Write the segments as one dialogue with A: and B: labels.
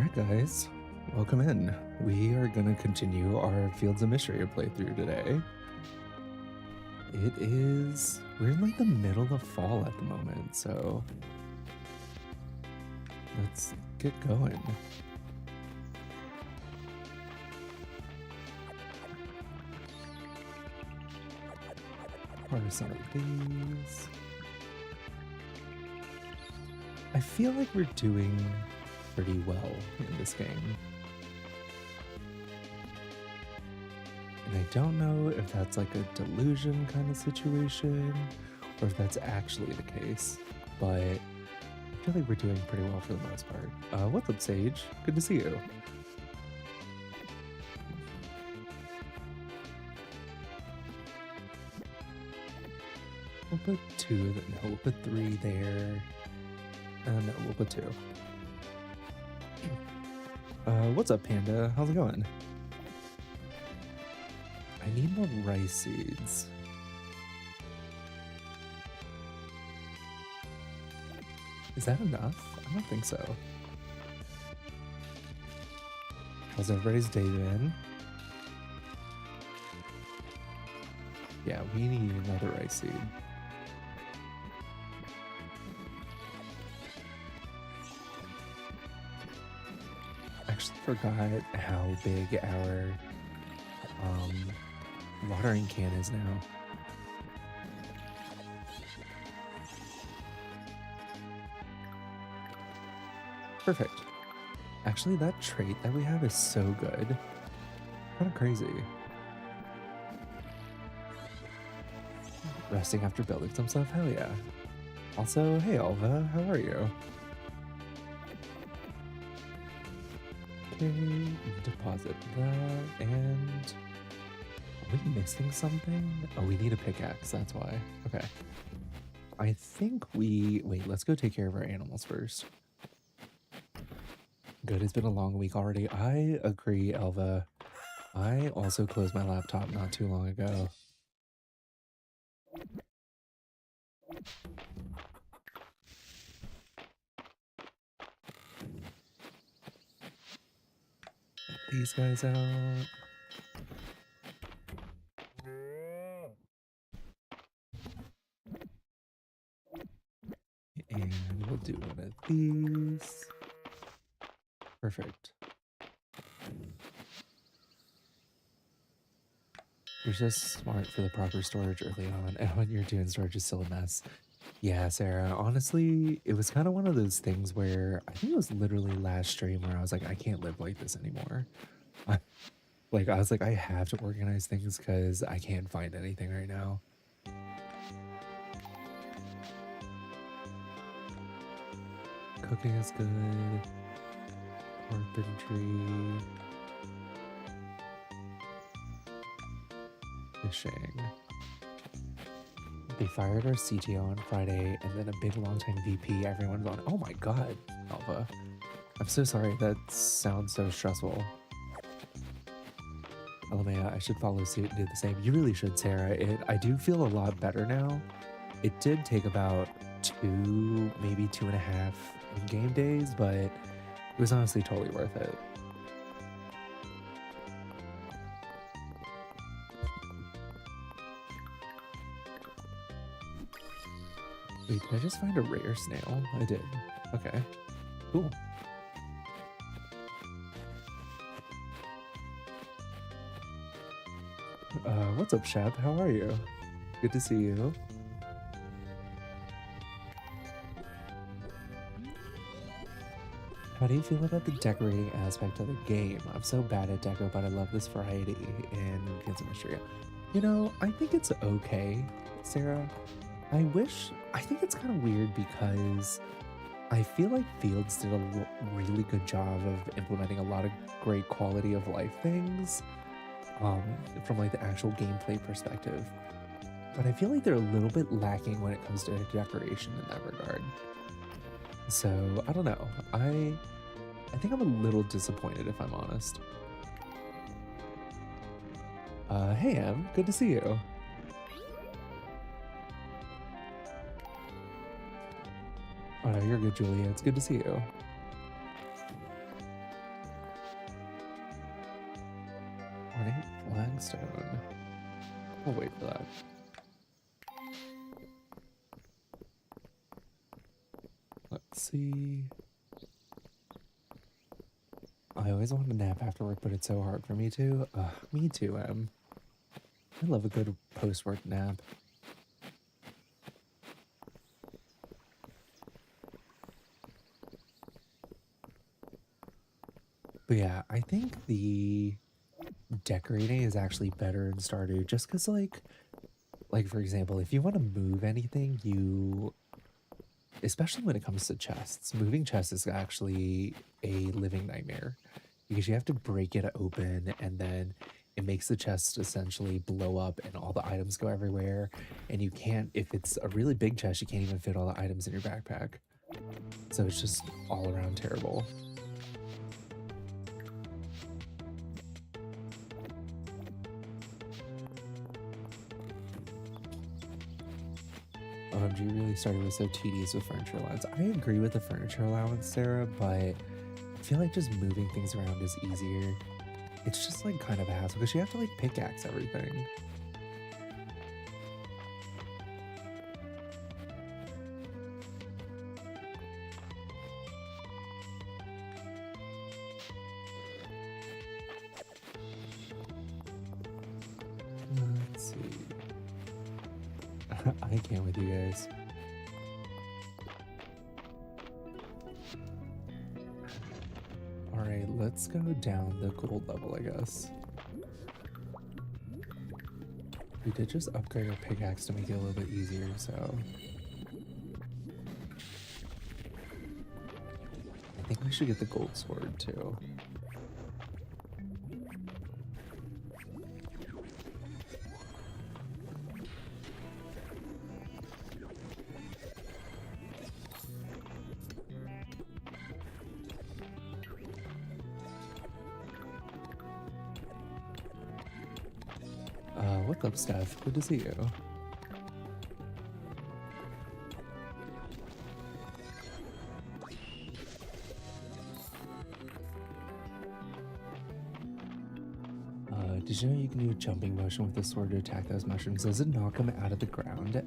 A: Alright guys, welcome in. We are going to continue our Fields of Mistria playthrough today. We're in like the middle of fall at the moment, so let's get going. What are some of these? I feel like we're doing pretty well in this game. And I don't know if that's like a delusion kind of situation or if that's actually the case, but I feel like we're doing pretty well for the most part. What's up, Sage? Good to see you. We'll put two, no, we'll put three there. No, we'll put two. What's up, Panda? How's it going? I need more rice seeds. Is that enough? I don't think so. How's everybody's day been? Yeah, we need another rice seed. Actually forgot how big our watering can is now. Perfect. Actually, that trait that we have is so good. Kind of crazy. Resting after building some stuff? Hell yeah. Also, hey Alva, how are you? Okay, deposit that, and are we missing something? Oh, we need a pickaxe, that's why. Okay. I think wait, let's go take care of our animals first. Good, it's been a long week already. I agree, Elva. I also closed my laptop not too long ago. These guys out. And we'll do one of these. Perfect. You're so smart for the proper storage early on, and when you're doing storage is still a mess. Yeah, Sarah, honestly, it was kind of one of those things where I think it was literally last stream where I was like, I can't live like this anymore. I was like, I have to organize things because I can't find anything right now. Cooking is good. Carpentry. Fishing. They fired our CTO on Friday, and then a big longtime VP. Everyone's on, oh my god, Alpha. I'm so sorry, that sounds so stressful. Alamea, I should follow suit and do the same. You really should, Sarah. I do feel a lot better now. It did take about 2, maybe 2.5 in-game days, but it was honestly totally worth it. Wait, did I just find a rare snail? I did. Okay. Cool. What's up, Shep? How are you? Good to see you. How do you feel about the decorating aspect of the game? I'm so bad at deco, but I love this variety in Fields of Mistria. You know, I think it's okay, Sarah. I think it's kind of weird because I feel like Fields did a really good job of implementing a lot of great quality of life things from like the actual gameplay perspective. But I feel like they're a little bit lacking when it comes to decoration in that regard. So, I don't know. I think I'm a little disappointed if I'm honest. Hey Em, good to see you. Oh no, you're good, Julia. It's good to see you. ornate flagstone. We'll wait for that. Let's see. I always want to nap after work, but it's so hard for me to. Me too, Em. I love a good post-work nap. But yeah, I think the decorating is actually better in Stardew just because, like for example, if you want to move anything, especially when it comes to chests, moving chests is actually a living nightmare because you have to break it open and then it makes the chest essentially blow up and all the items go everywhere. And you can't, if it's a really big chest, you can't even fit all the items in your backpack. So it's just all around terrible. OMG really started with so tedious with furniture allowance. I agree with the furniture allowance, Sarah, but I feel like just moving things around is easier. It's just like kind of a hassle because you have to like pickaxe everything. Let's see. I can't with you guys. Alright, let's go down the gold level, I guess. We did just upgrade our pickaxe to make it a little bit easier, so... I think we should get the gold sword, too. What's up, Steph? Good to see you. Did you know you can do a jumping motion with the sword to attack those mushrooms? Does it knock them out of the ground,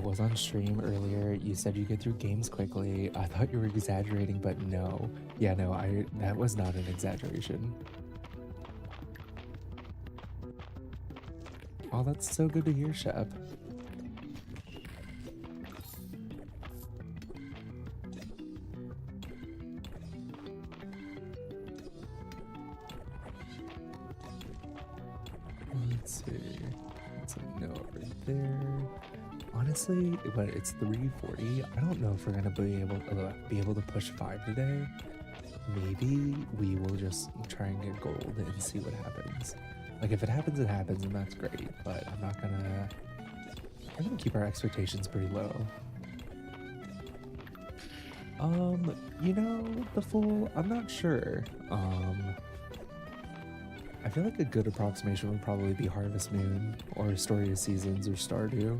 A: Was on stream earlier. You said you get through games quickly. I thought you were exaggerating, but no. Yeah, no, that was not an exaggeration. Oh, that's so good to hear, Shep. Let's see. That's a note right there. Honestly, but it's 3:40. I don't know if we're gonna be able to push 5 today. Maybe we will just try and get gold and see what happens. Like if it happens, it happens, and that's great. But I'm gonna keep our expectations pretty low. You know, the full. I'm not sure. I feel like a good approximation would probably be Harvest Moon or Story of Seasons or Stardew.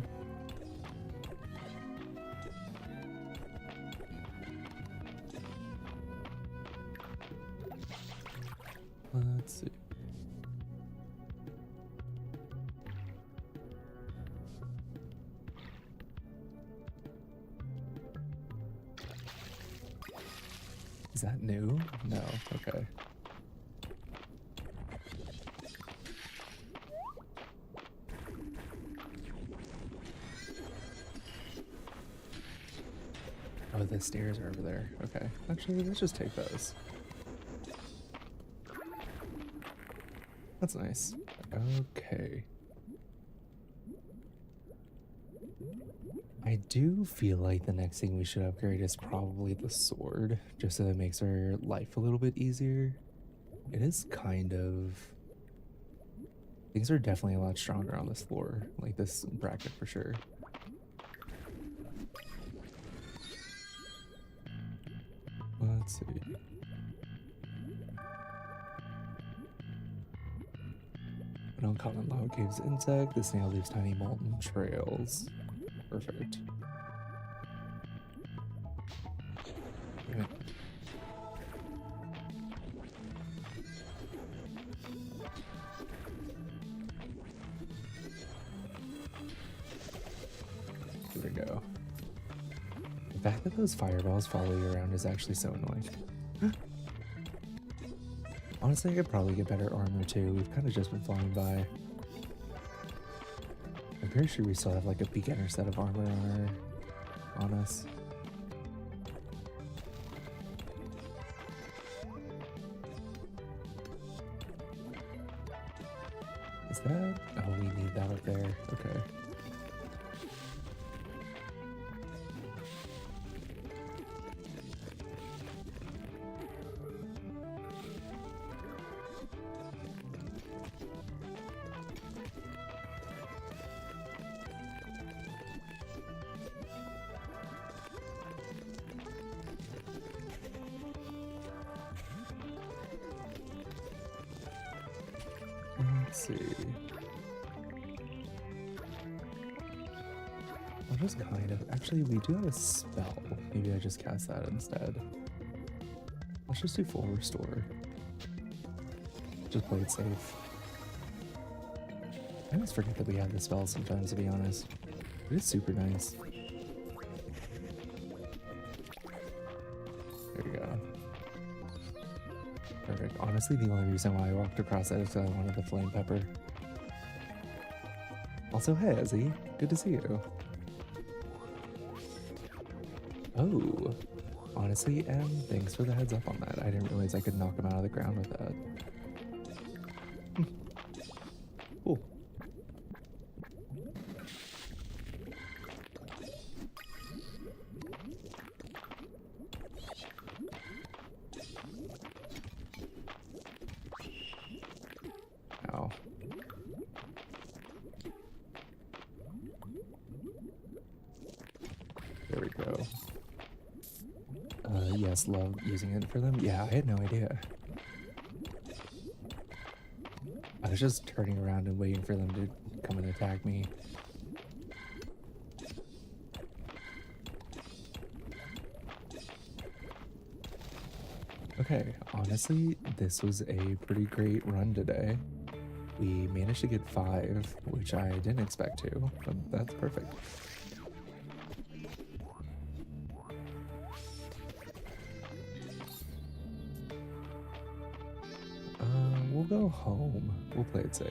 A: Let's see. Is that new? No. Okay. Oh, the stairs are over there. Okay. Actually, let's just take those. That's nice. Okay. I do feel like the next thing we should upgrade is probably the sword, just so it makes our life a little bit easier. It is kind of... Things are definitely a lot stronger on this floor, like this bracket for sure. Let's see. An uncommon lava caves insect. The snail leaves tiny molten trails. Perfect. that those fireballs follow you around is actually so annoying. Honestly, I could probably get better armor too. We've kind of just been flying by. I'm pretty sure we still have like a beginner set of armor on us. Is that? Oh, we need that up there. Okay. Let's see. I'll just kind of... Actually, we do have a spell. Maybe I just cast that instead. Let's just do full restore. Just play it safe. I always forget that we have the spell sometimes, to be honest. It is super nice. There we go. Perfect. Honestly, the only reason why I walked across that is because I wanted the flame pepper. Also, hey, Ezzy. Good to see you. Oh. Honestly, thanks for the heads up on that. I didn't realize I could knock him out of the ground with that. Cool. Ow. There we go. Yes, love using it for them. Yeah, I had no idea. I was just turning around and waiting for them to come and attack me. Okay, honestly, this was a pretty great run today. We managed to get 5, which I didn't expect to, but that's perfect. We'll go home. We'll play it safe.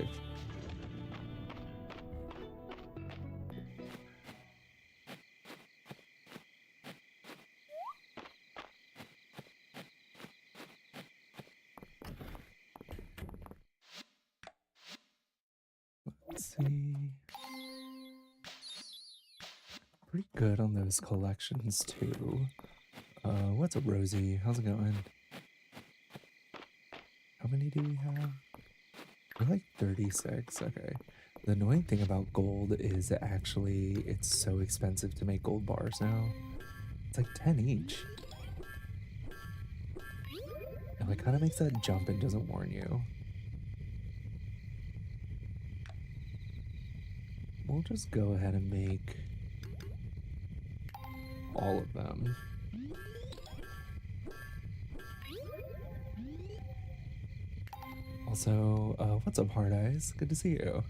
A: Let's see. Pretty good on those collections too. What's up, Rosie? How's it going? How many do we have? We're like 36. Okay. The annoying thing about gold is that actually it's so expensive to make gold bars now. It's like 10 each. And it kind of makes that jump and doesn't warn you. We'll just go ahead and make all of them. Also, what's up, Hard Eyes? Good to see you.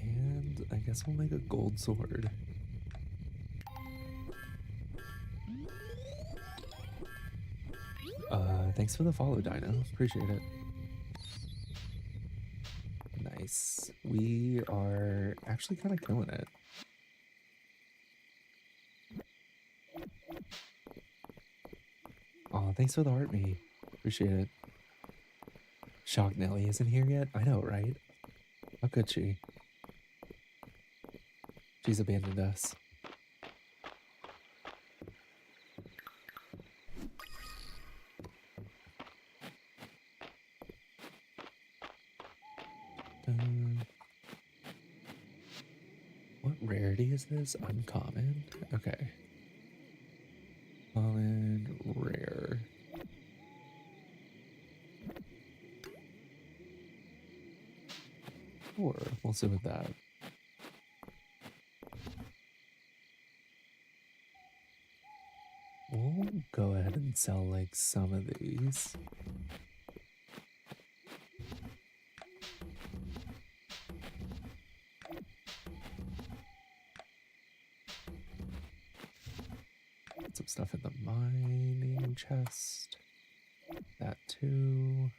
A: And I guess we'll make a gold sword. Thanks for the follow, Dino. Appreciate it. Nice. We are actually kind of killing it. Oh, thanks for the heart me. Appreciate it. Shock Nelly isn't here yet? I know, right? How could she? She's abandoned us. What rarity is this? Uncommon? Okay. Common, rare. Sure, we'll sit with that. We'll go ahead and sell like some of these. chest. That too.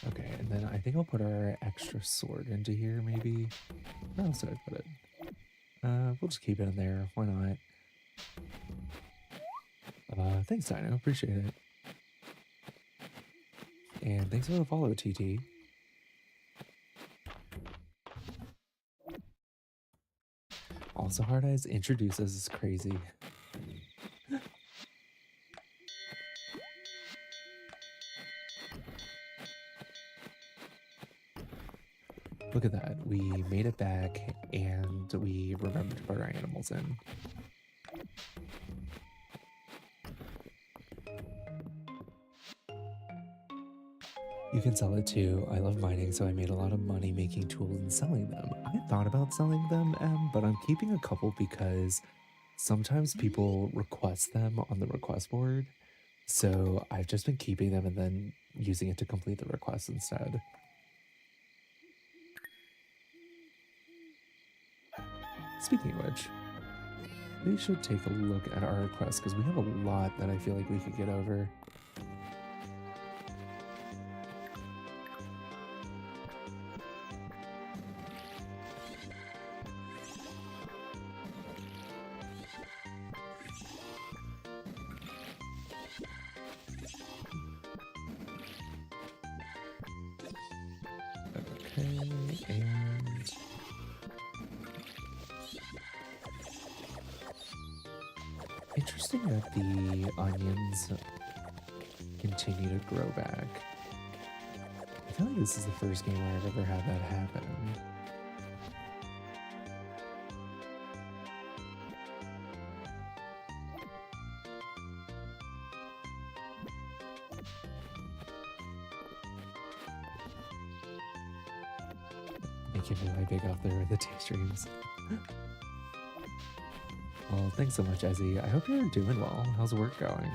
A: Okay, and then I think I'll put our extra sword into here, maybe. Where else did I put it? We'll just keep it in there. Why not? Thanks, Dino. Appreciate it. And thanks for the follow, TT. Also, Hard Eyes introduces is crazy. Look at that. We made it back and we remembered to put our animals in. You can sell it too. I love mining, so I made a lot of money making tools and selling them. I thought about selling them, but I'm keeping a couple because sometimes people request them on the request board. So I've just been keeping them and then using it to complete the request instead. Speaking of which, we should take a look at our requests because we have a lot that I feel like we could get over. Interesting that the onions continue to grow back. I feel like this is the first game where I've ever had that happen. Making me like big out there with the taste streams. Well, thanks so much, Ezzy. I hope you're doing well. How's work going?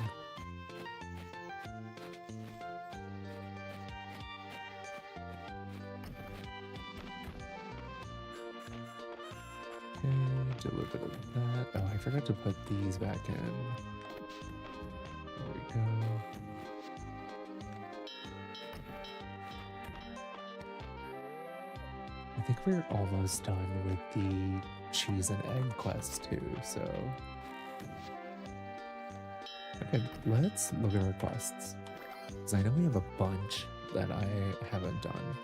A: Okay, do a little bit of that. Oh, I forgot to put these back in. There we go. I think we're almost done with the cheese and egg quest too, so okay, let's look at our quests because I know we have a bunch that I haven't done.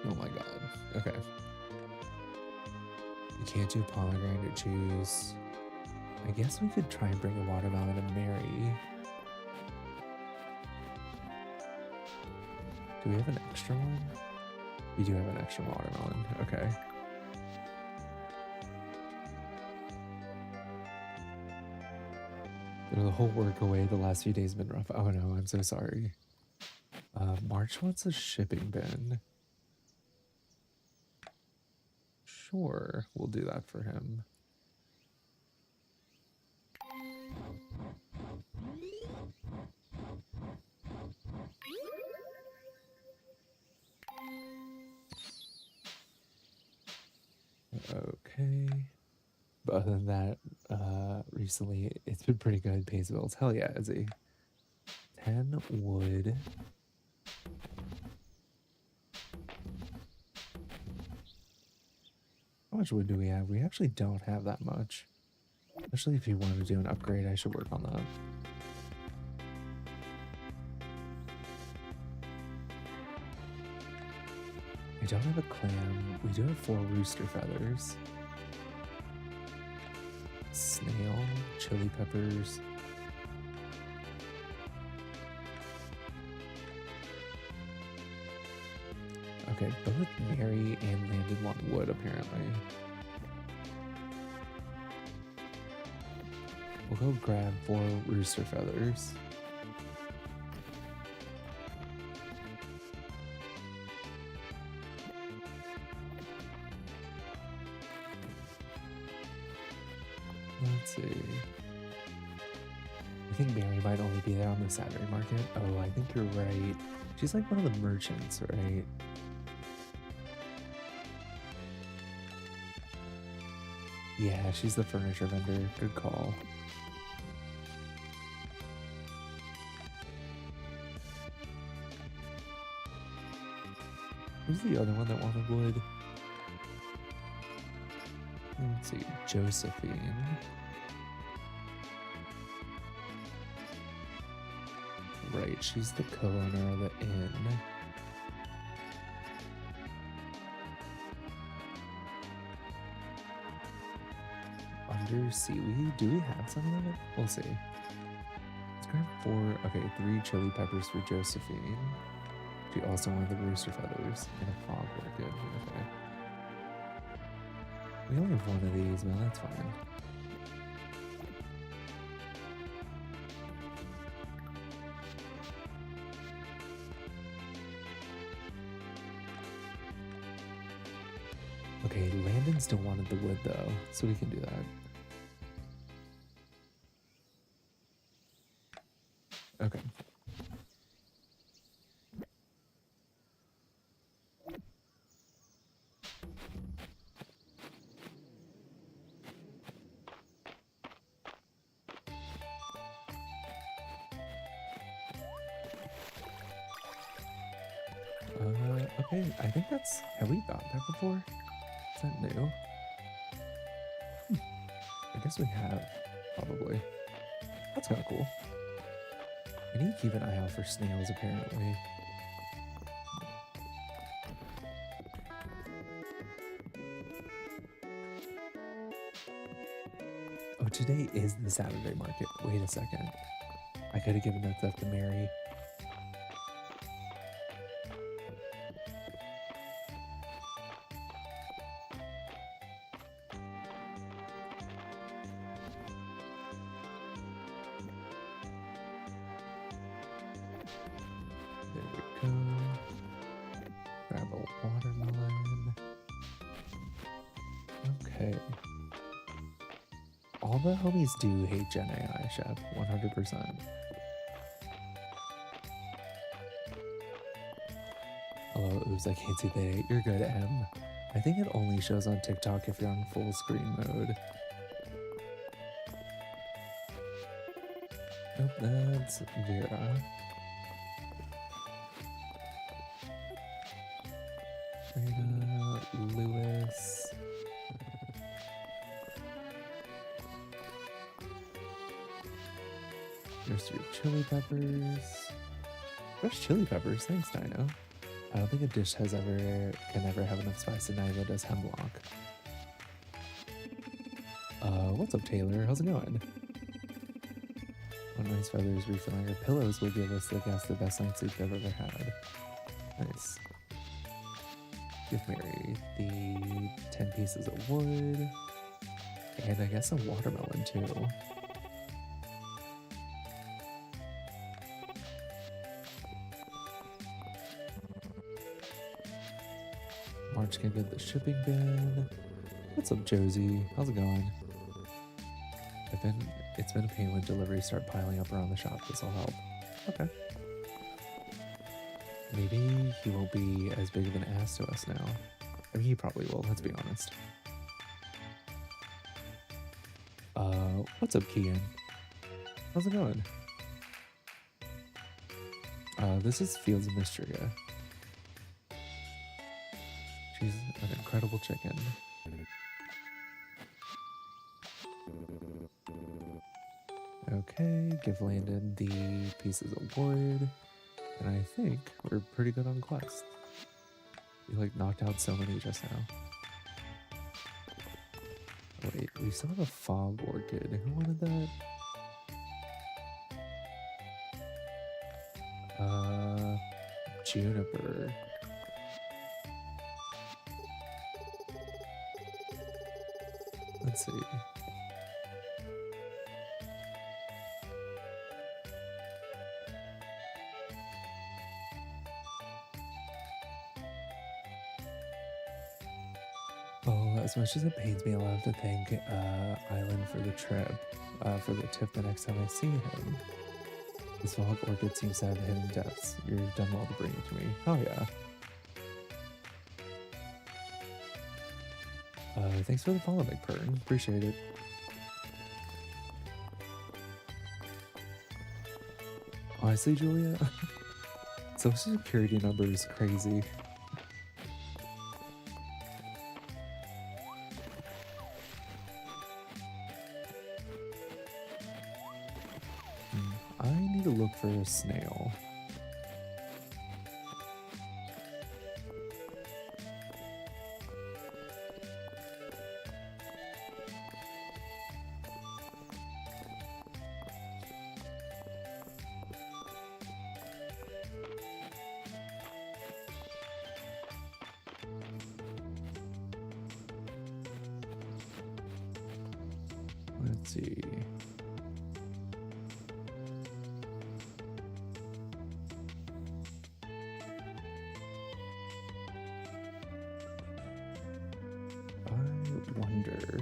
A: Oh my god. Okay, we can't do pomegranate juice. I guess we could try and bring a watermelon to Mary. Do we have an extra one? We do have an extra watermelon. Okay. The whole work away the last few days been rough. Oh no, I'm so sorry. March wants a shipping bin. Sure, we'll do that for him. Okay. But other than that, recently it's been pretty good. Pays bills. Hell yeah, Izzy. 10 wood. How much wood do we have? We actually don't have that much. Especially if you wanted to do an upgrade, I should work on that. I don't have a clam. We do have 4 rooster feathers. Snail, chili peppers. Okay, both Mary and Landon want wood, apparently. We'll go grab 4 rooster feathers. Let's see. I think Mary might only be there on the Saturday market. Oh, I think you're right. She's like one of the merchants, right? Yeah, she's the furniture vendor. Good call. Who's the other one that wanted wood? Let's see, Josephine. Right, she's the co-owner of the inn. Under seaweed? Do we have some of it? We'll see. Let's grab 4. Okay, 3 chili peppers for Josephine. She also wanted the rooster feathers and a fog orchid. Okay. We only have one of these, but that's fine. Okay, Landon still wanted the wood though, so we can do that. Okay. Okay, I think that's, have we got that before? Is that new? I guess we have, probably. That's kind of cool. I need to keep an eye out for snails, apparently. Oh, today is the Saturday market. Wait a second. I could have given that stuff to Mary. There we go. Grab a watermelon. Okay. All the homies do hate Gen AI, Chef. 100%. Hello, oops, I can't see the 8. You're good, M. I think it only shows on TikTok if you're on full screen mode. Nope, that's Vera. Lewis. There's your chili peppers. Fresh chili peppers, thanks, Dino. I don't think a dish can ever have enough spice, and neither does hemlock. What's up, Taylor? How's it going? One nice feathers refilling our pillows will give us the guest the best night's sleep they've ever had. Nice. Give Mary the 10 pieces of wood, and I guess a watermelon too. March can get the shipping bin. What's up, Josie? How's it going? It's been a pain when deliveries start piling up around the shop. This will help. Okay. Maybe he won't be as big of an ass to us now. I mean, he probably will, let's be honest. What's up, Kian? How's it going? This is Fields of Mistria. She's an incredible chicken. Okay, give Landon the pieces of wood. And I think we're pretty good on quest. We like knocked out so many just now. Wait, we still have a fog orchid. Who wanted that? Juniper. Let's see. Oh, as much as it pains me, I'll have to thank Island for the trip, for the tip the next time I see him. This fog orchid seems to have hidden depths. You've done well to bring it to me. Oh yeah. Thanks for the follow, McPurn. Appreciate it. Honestly, Julia, social security number is crazy. I need to look for a snail. Let's see. I wonder.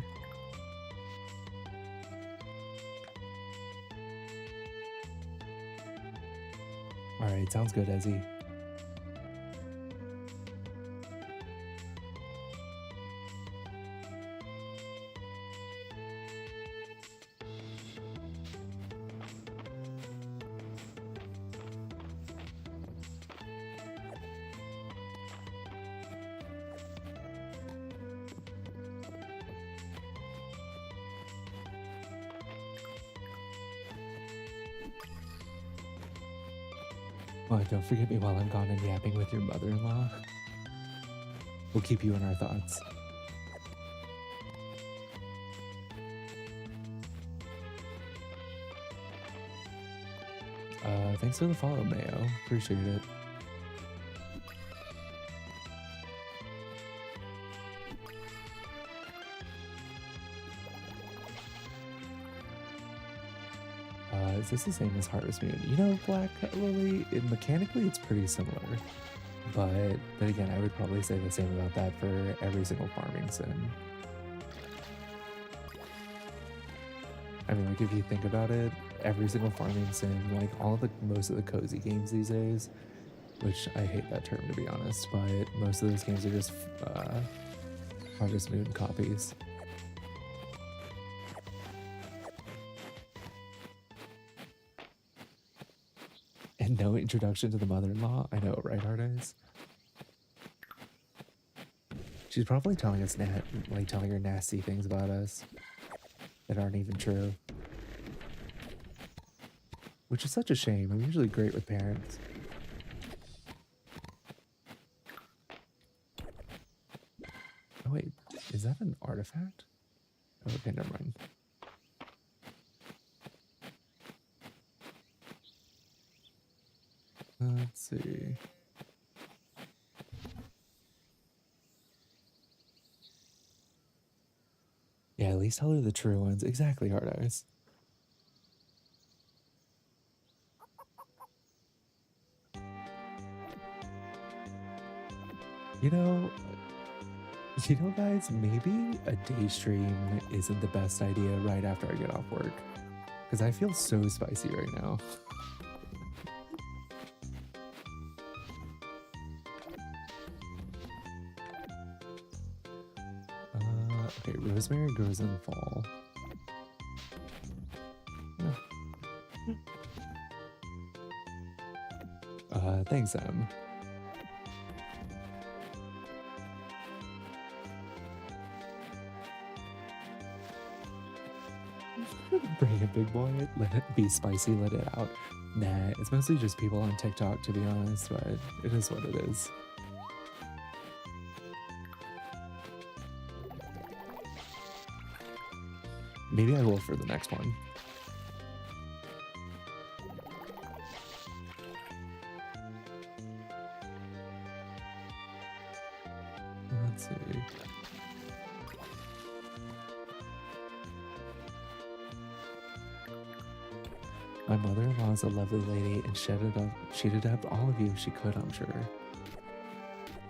A: All right, sounds good, Ezzy. Oh, don't forget me while I'm gone and yapping with your mother-in-law. We'll keep you in our thoughts. Thanks for the follow, Mayo. Appreciate it. Is this the same as Harvest Moon? You know, Black Lily, mechanically it's pretty similar. But then again, I would probably say the same about that for every single farming sim. I mean, like, if you think about it, every single farming sim, like most of the cozy games these days, which I hate that term to be honest, but most of those games are just Harvest Moon copies. And no introduction to the mother-in-law? I know, right, Hard Eyes? She's probably telling us, telling her nasty things about us that aren't even true. Which is such a shame. I'm usually great with parents. Oh wait, is that an artifact? Oh, okay, never mind. Let's see. Yeah, at least tell her the true ones. Exactly, Hard Eyes. You know, guys, maybe a day stream isn't the best idea right after I get off work. Because I feel so spicy right now. Okay, rosemary grows in fall. Thanks, Em. Bring it, big boy. Let it be spicy, let it out. Nah, it's mostly just people on TikTok, to be honest, but it is what it is. Maybe I will for the next one. Let's see. My mother-in-law is a lovely lady and she'd adopt all of you if she could, I'm sure.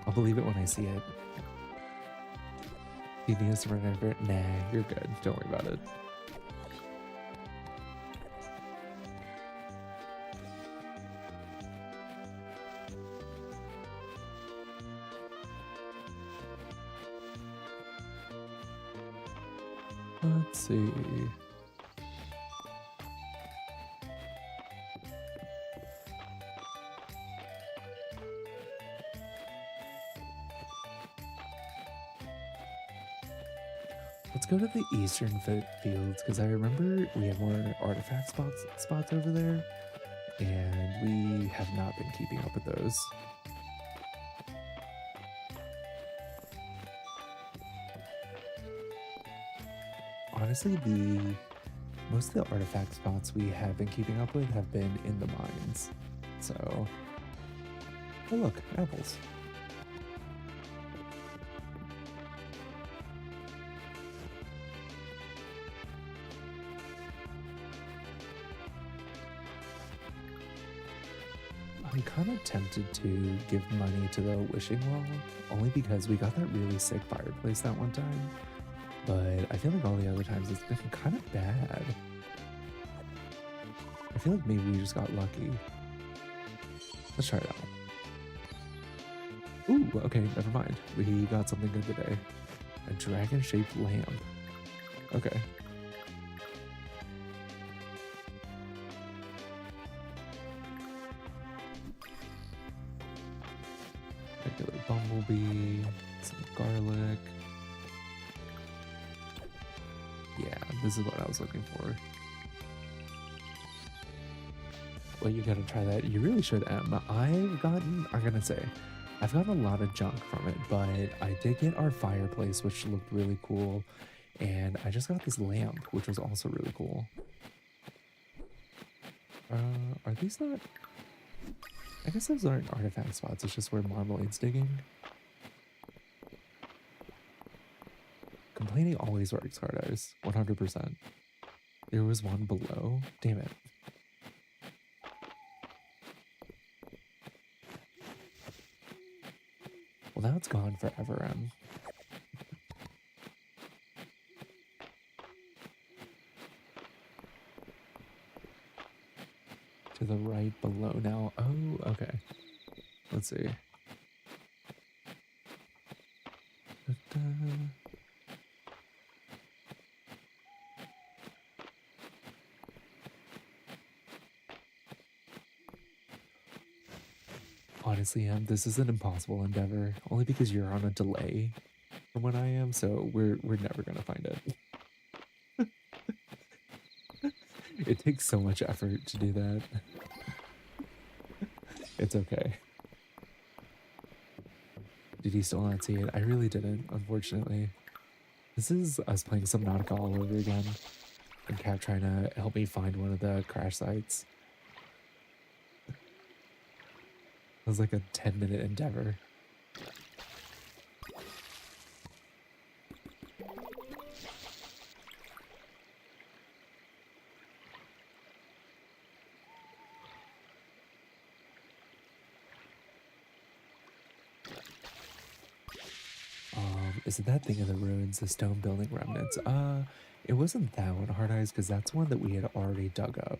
A: I'll believe it when I see it. You need us to run over it? Nah, you're good. Don't worry about it. Let's see. Let's go to the eastern fields because I remember we have more artifact spots over there, and we have not been keeping up with those. Honestly, the most of the artifact spots we have been keeping up with have been in the mines. So, oh look, apples. I'm kind of tempted to give money to the wishing well, only because we got that really sick fireplace that one time. But I feel like all the other times it's been kind of bad. I feel like maybe we just got lucky. Let's try it out. Ooh, okay, never mind. We got something good today. A dragon-shaped lamp. Okay. Regular bumblebee, some garlic. Yeah, this is what I was looking for. Well, you gotta try that. You really should, Em. I'm gonna say, I've gotten a lot of junk from it, but I did get our fireplace, which looked really cool, and I just got this lamp, which was also really cool. Are these not... I guess those aren't artifact spots, it's just where Marmalade's digging. Complaining always works, Hard Eyes. 100%. There was one below. Damn it. Well, now it's gone forever, Em. To the right below now. Oh, okay. Let's see. Da-da. Honestly, this is an impossible endeavor, only because you're on a delay from when I am, so we're never gonna find it. It takes so much effort to do that. It's okay. Did you still not see it? I really didn't, unfortunately. This is us playing Subnautica all over again, and Cat trying to help me find one of the crash sites. It was like a 10-minute endeavor. Is it that thing in the ruins, the stone building remnants? It wasn't that one, Hard Eyes, because that's one that we had already dug up.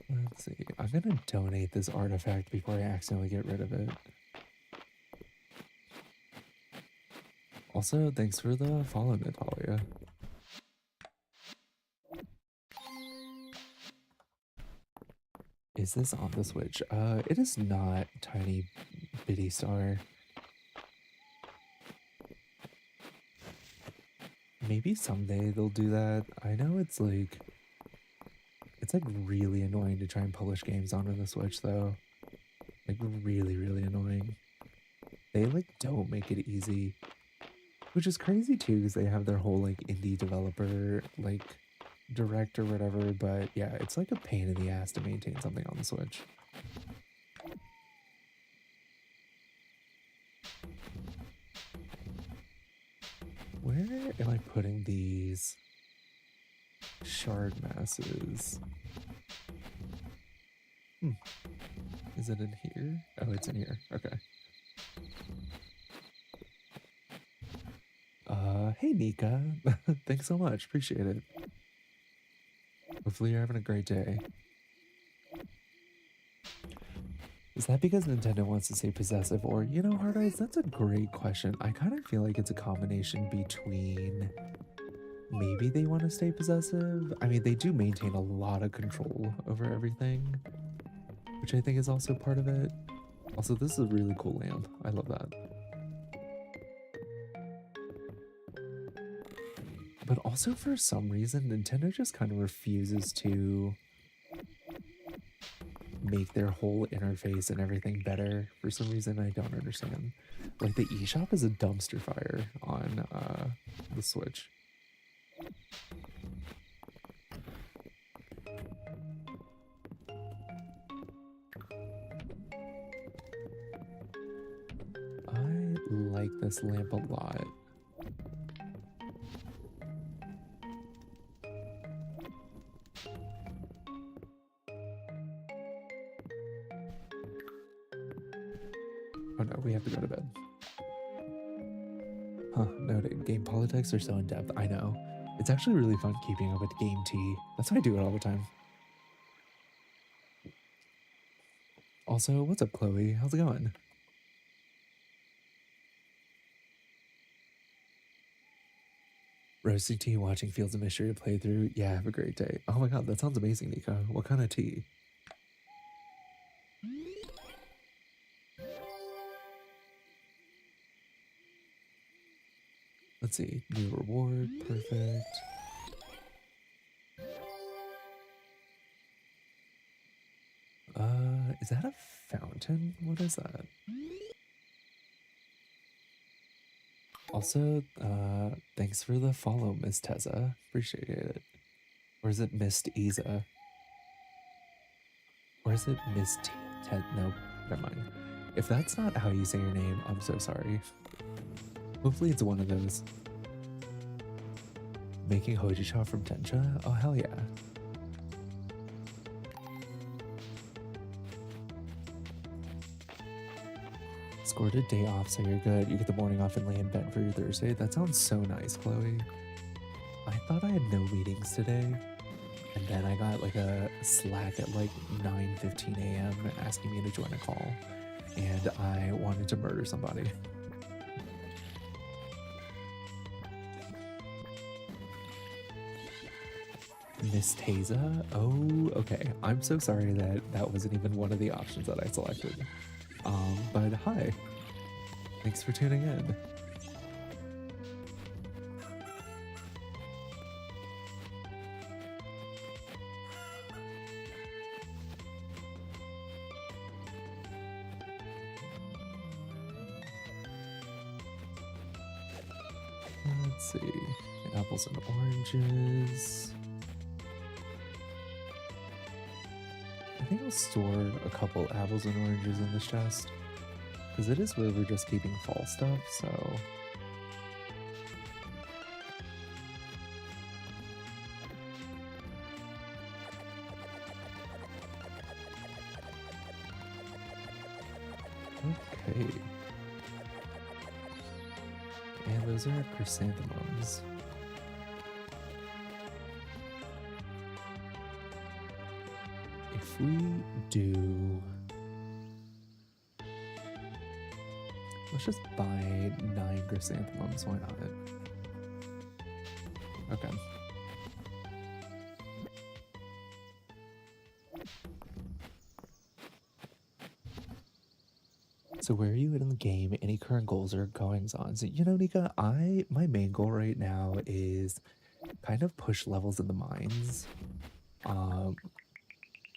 A: Let's see. I'm gonna donate this artifact before I accidentally get rid of it. Also, thanks for the follow, Natalia. Is this on the Switch? It is not, Tiny Bitty Star. Maybe someday they'll do that. I know it's like really annoying to try and publish games onto the Switch though. Like really, really annoying. They like don't make it easy. Which is crazy too, because they have their whole like indie developer like direct or whatever, but yeah, it's like a pain in the ass to maintain something on the Switch. Where am I putting these shard masses? Is it in here? Oh, it's in here. Okay. Hey Nika. Thanks so much. Appreciate it. Hopefully you're having a great day. Is that because Nintendo wants to say possessive or, you know, Hard Eyes, that's a great question. I kind of feel like it's a combination between maybe they want to stay possessive. I mean, they do maintain a lot of control over everything, which I think is also part of it. Also, this is a really cool lamp. I love that. But also for some reason, Nintendo just kind of refuses to make their whole interface and everything better. For some reason, I don't understand. Like the eShop is a dumpster fire on the Switch. I like this lamp a lot. Oh no, we have to go to bed. Huh, noted. Game politics are so in depth. I know. It's actually really fun keeping up with Game Tea. That's why I do it all the time. Also, what's up, Chloe? How's it going? Roasting tea, watching Fields of Mystery playthrough. Yeah, have a great day. Oh my god, that sounds amazing, Nika. What kind of tea? Let's see. New reward. Perfect. Is that a fountain? What is that? Also, thanks for the follow, Miss Teza. Appreciate it. Or is it Miss Isa? Or is it Miss No, never mind. If that's not how you say your name, I'm so sorry. Hopefully it's one of those. Making hojicha from tencha? Oh, hell yeah. Scored a day off, so you're good. You get the morning off and lay in bed for your Thursday. That sounds so nice, Chloe. I thought I had no meetings today, and then I got like a Slack at like 9:15 a.m. asking me to join a call, and I wanted to murder somebody. Miss Taza? Oh, okay. I'm so sorry that that wasn't even one of the options that I selected. But hi. Thanks for tuning in. Let's see. Apples and oranges. I think I'll store a couple apples and oranges in this chest, because it is where we're just keeping fall stuff, so... Okay. And those are chrysanthemums. If we do... Let's just buy 9 chrysanthemums, why not? Okay. So where are you in the game? Any current goals or goings on? So, you know, Nika, my main goal right now is kind of push levels in the mines.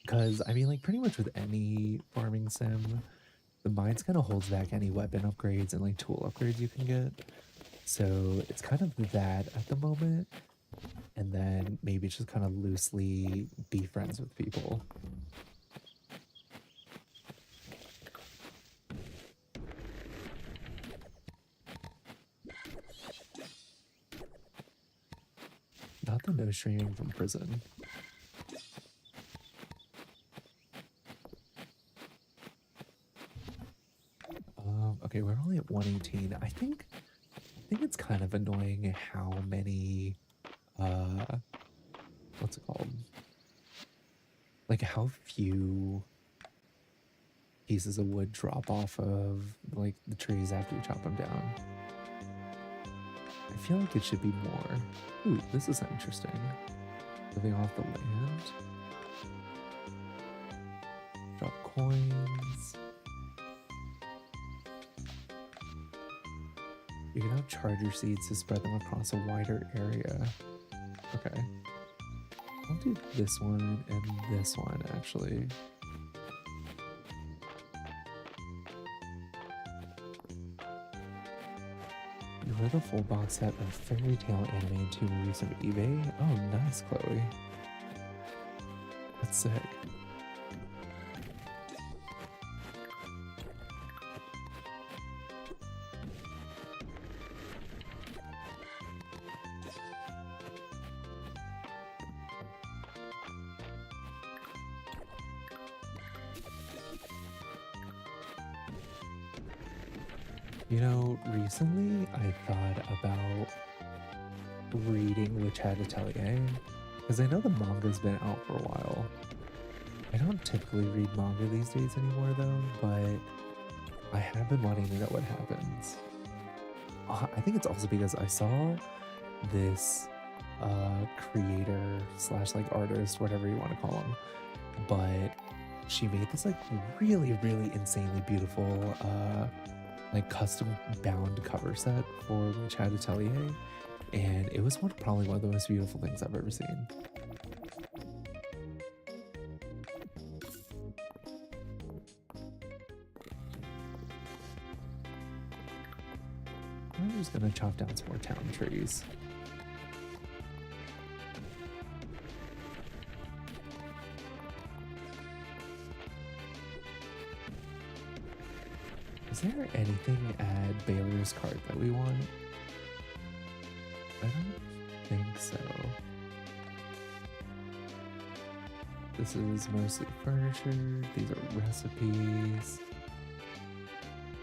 A: Because I mean, like pretty much with any farming sim, the mines kind of holds back any weapon upgrades and like tool upgrades you can get. So it's kind of that at the moment. And then maybe just kind of loosely be friends with people. Not the no streaming from prison. Okay, we're only at 118. I think it's kind of annoying how many what's it called? Like how few pieces of wood drop off of like the trees after you chop them down. I feel like it should be more. Ooh, this is interesting. Living off the land. Drop coins. You can now charge your seeds to spread them across a wider area. Okay. I'll do this one and this one actually. You read the full box set of Fairy Tale animated 2 movies from eBay? Oh, nice, Chloe. That's sick. You know, recently I thought about reading Witch Hat Atelier, because I know the manga's been out for a while. I don't typically read manga these days anymore though, but I have been wanting to know what happens. I think it's also because I saw this creator slash like artist, whatever you want to call him, but she made this like really insanely beautiful like custom bound cover set for Witch Hat Atelier, and it was probably one of the most beautiful things I've ever seen. I'm just gonna chop down some more town trees. Is there anything at Baylor's cart that we want? I don't think so. This is mostly furniture. These are recipes.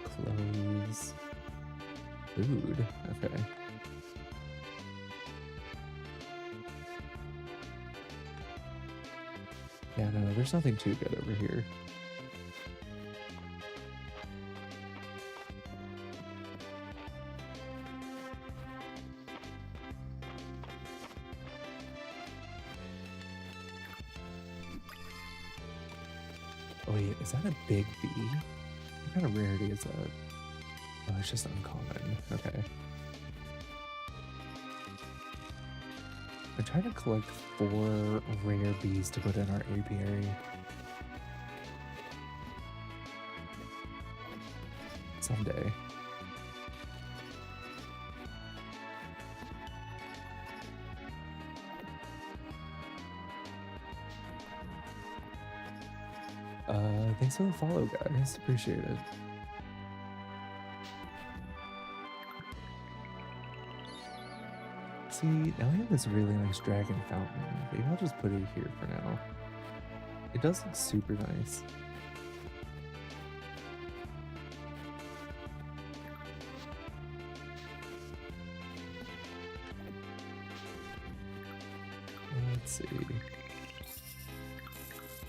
A: Clothes. Food. Okay. Yeah, no, there's nothing too good over here. Oh wait, is that a big B? What kind of rarity is that? Oh, it's just uncommon. Okay. I'm trying to collect 4 rare bees to put in our apiary. Someday. Thanks for the follow, guys. Appreciate it. See, now we have this really nice dragon fountain. Maybe I'll just put it here for now. It does look super nice. Let's see. Do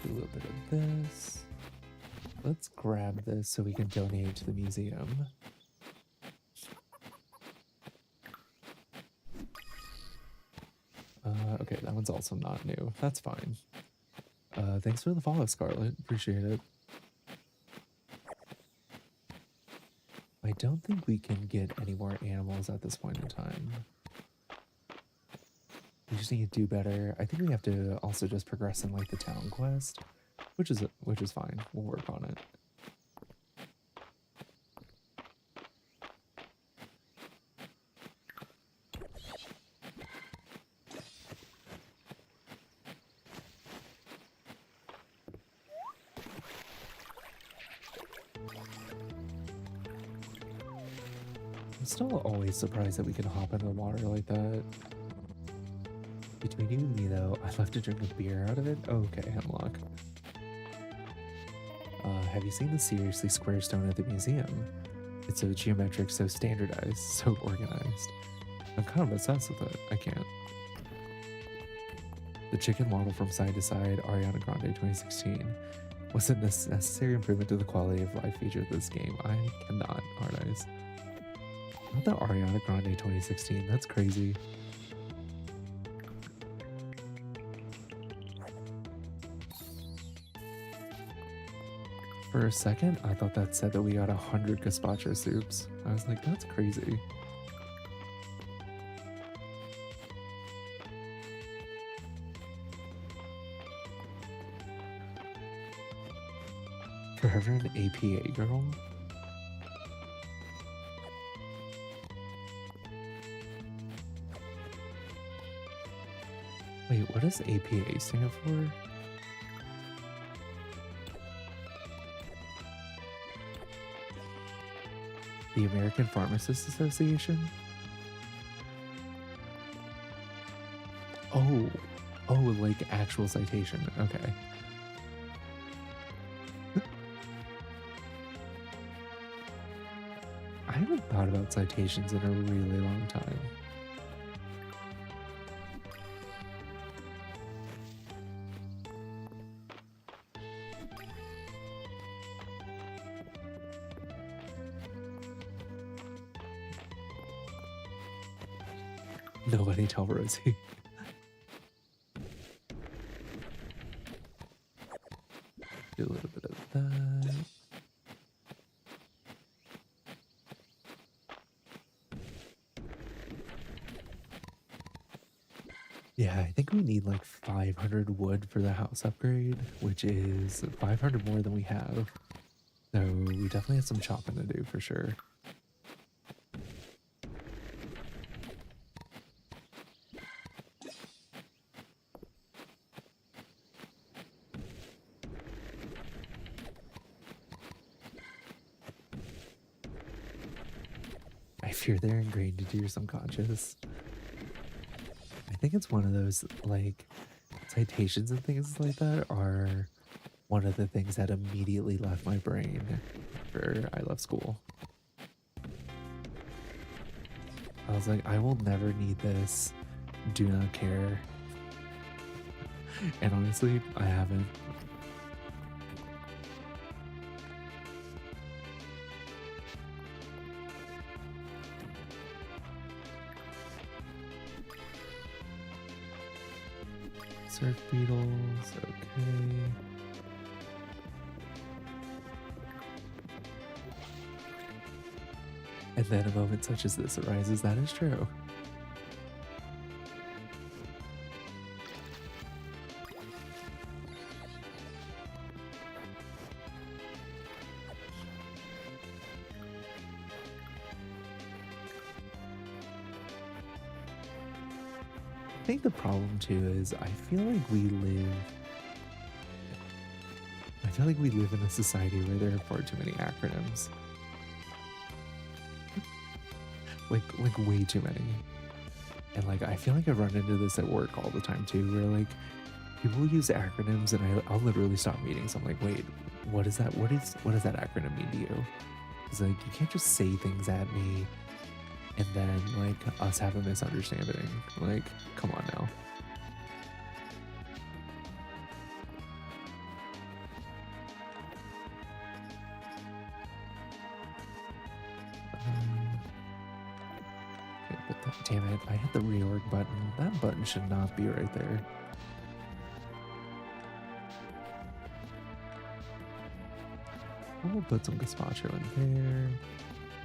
A: a little bit of this. Let's grab this so we can donate it to the museum. Okay, that one's also not new. That's fine. Thanks for the follow, Scarlet. Appreciate it. I don't think we can get any more animals at this point in time. We just need to do better. I think we have to also just progress in like the town quest, which is fine. We'll work on it. I'm still always surprised that we can hop into the water like that. Between you and me, though, I'd love to drink a beer out of it. Okay, Hemlock. Have you seen the Seriously Square Stone at the museum? It's so geometric, so standardized, so organized. I'm kind of obsessed with it. I can't. The chicken model from Side to Side, Ariana Grande 2016, was a necessary improvement to the quality of life feature of this game. I cannot, Hard Eyes. Not the Ariana Grande 2016, that's crazy. For a second, I thought that said that we got 100 gazpacho soups. I was like, that's crazy. Forever an APA girl? Wait, what does APA stand for? The American Pharmacists Association? Oh, oh, like actual citation. Okay. I haven't thought about citations in a really long time. Nobody tell Rosie. Do a little bit of that. Yeah, I think we need like 500 wood for the house upgrade, which is 500 more than we have. So we definitely have some chopping to do for sure. I fear they're ingrained into your subconscious. I think it's one of those, like, citations and things like that are one of the things that immediately left my brain for I love school. I was like, I will never need this. Do not care. And honestly, I haven't. Surf beetles, okay. And then a moment such as this arises, that is true. I think the problem too is I feel like we live in a society where there are far too many acronyms. like way too many. And like I feel like I run into this at work all the time too, where like people use acronyms and I'll literally stop meetings. I'm like, wait, what is that? What does that acronym mean to you? It's like you can't just say things at me and then like us have a misunderstanding. Like, come on now. Okay, but damn it, I hit the reorg button. That button should not be right there. We'll put some gazpacho in there.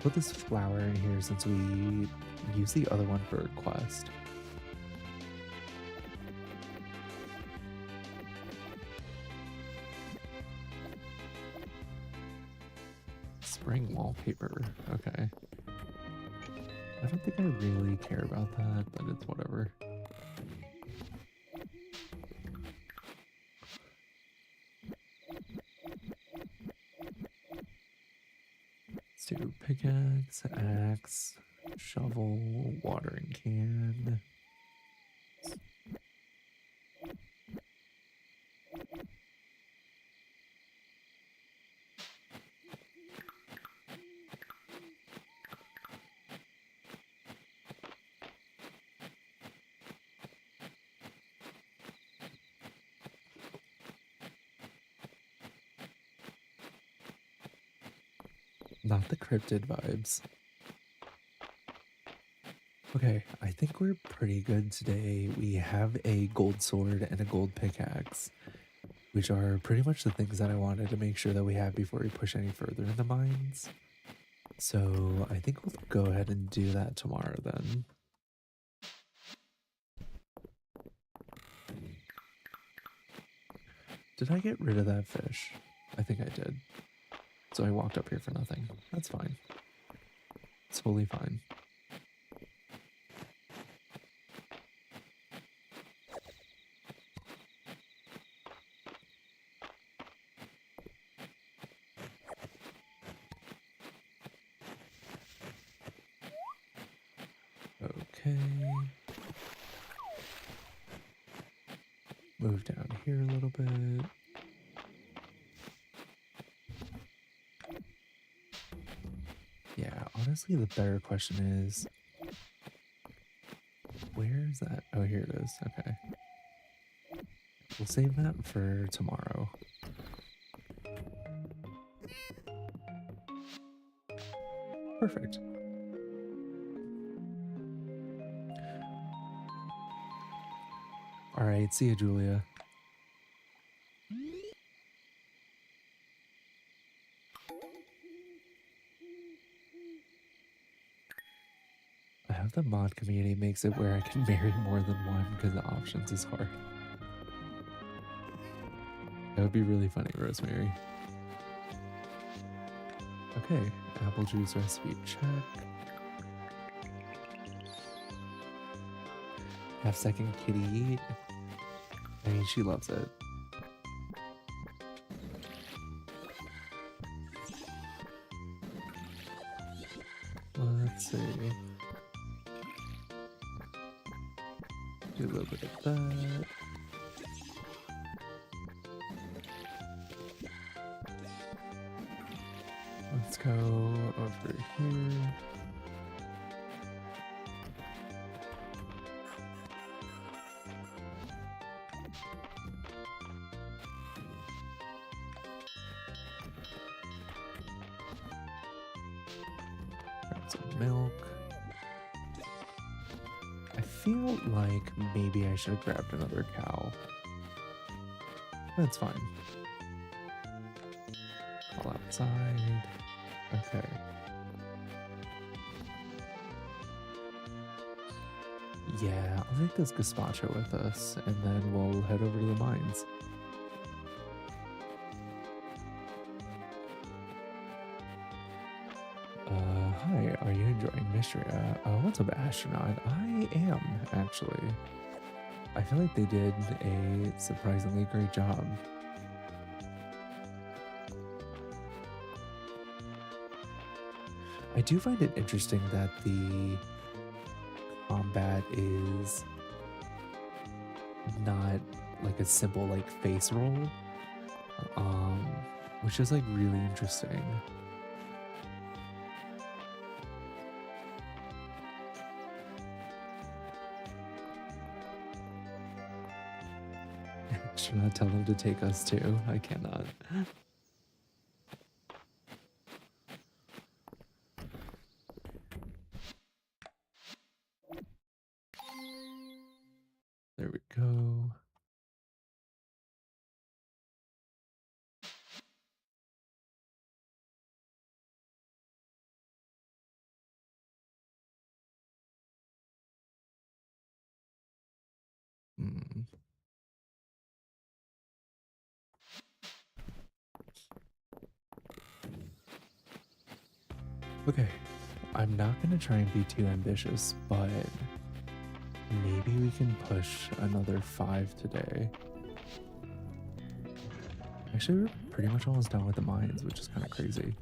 A: Put this flour in here since we use the other one for a quest. Spring wallpaper. Okay. I don't think I really care about that, but it's whatever. Let's do pickaxe, axe, shovel, watering can. Not the cryptid vibes. Okay, I think we're pretty good today. We have a gold sword and a gold pickaxe, which are pretty much the things that I wanted to make sure that we have before we push any further in the mines. So I think we'll go ahead and do that tomorrow then. Did I get rid of that fish? I think I did. So I walked up here for nothing. That's fine. It's totally fine. Okay. Move down here a little bit. Yeah, honestly, the better question is, where is that? Oh, here it is. Okay. We'll save that for tomorrow. Perfect. All right, see you, Julia. I hope the mod community makes it where I can marry more than one because the options is hard. That would be really funny, Rosemary. Okay, apple juice recipe check. Half second kitty eat. I mean, she loves it. Let's see. Do a little bit of that. Let's go over here. Grab some milk. I feel like maybe I should have grabbed another cow. That's fine. All outside. Okay. Yeah, I'll take this gazpacho with us, and then we'll head over to the mines. Hi, are you enjoying Mistria? What's up, astronaut? I am, actually. I feel like they did a surprisingly great job. I do find it interesting that the combat is not like a simple like face roll, which is like really interesting. Should I tell them to take us too? I cannot. There we go. Hmm. Okay, I'm not gonna try and be too ambitious, but maybe we can push another 5 today. Actually, we're pretty much almost done with the mines, which is kind of crazy.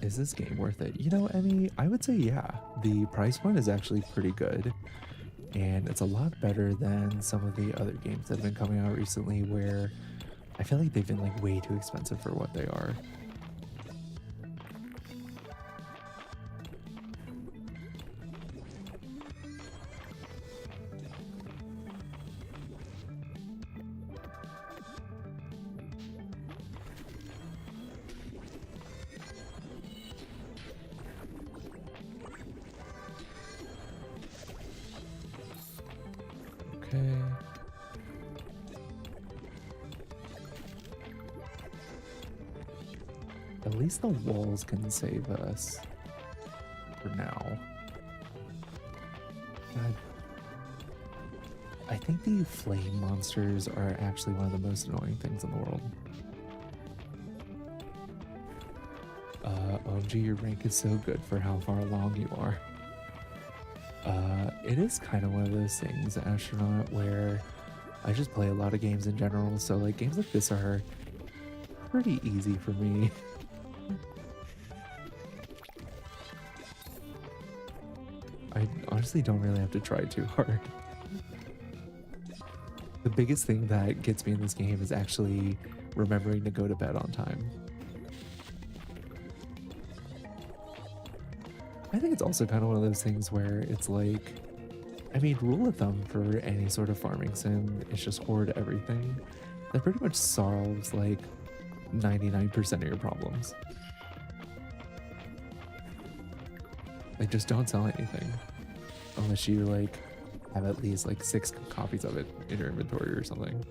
A: Is this game worth it? You know, Emmy, I would say yeah. The price point is actually pretty good, and it's a lot better than some of the other games that have been coming out recently where I feel like they've been like way too expensive for what they are. Okay. At least the walls can save us for now. God. I think the flame monsters are actually one of the most annoying things in the world. OMG, your rank is so good for how far along you are. It is kind of one of those things, Astronaut, where I just play a lot of games in general, so like games like this are pretty easy for me. I honestly don't really have to try too hard. The biggest thing that gets me in this game is actually remembering to go to bed on time. I think it's also kind of one of those things where it's like, I mean, rule of thumb for any sort of farming sim is just hoard everything. That pretty much solves like 99% of your problems. Like, just don't sell anything unless you like have at least like 6 copies of it in your inventory or something.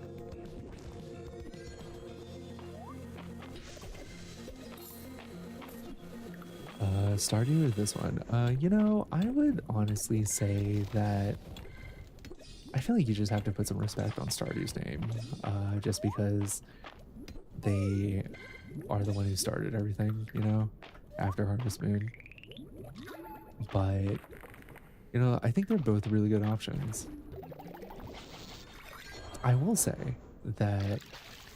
A: Stardew or this one? You know, I would honestly say that I feel like you just have to put some respect on Stardew's name, just because they are the one who started everything, you know, after Harvest Moon. But, you know, I think they're both really good options. I will say that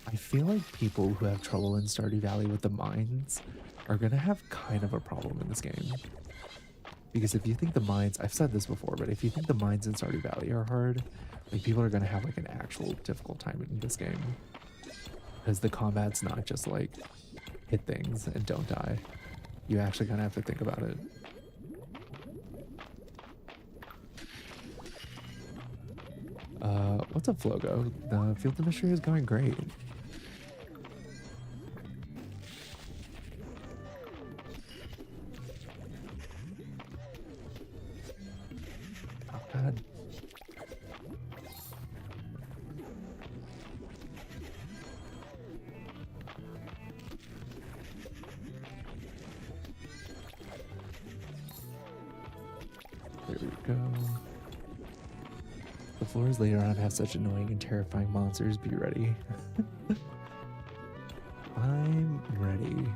A: I feel like people who have trouble in Stardew Valley with the mines are gonna have kind of a problem in this game. Because if you think the mines, I've said this before, but if you think the mines in Stardew Valley are hard, like people are gonna have like an actual difficult time in this game. Because the combat's not just like hit things and don't die. You actually kind of have to think about it. What's up, Flogo? The Field of Mystery is going great. Oh, God. There we go. The floors later on have such annoying and terrifying monsters. Be ready. I'm ready.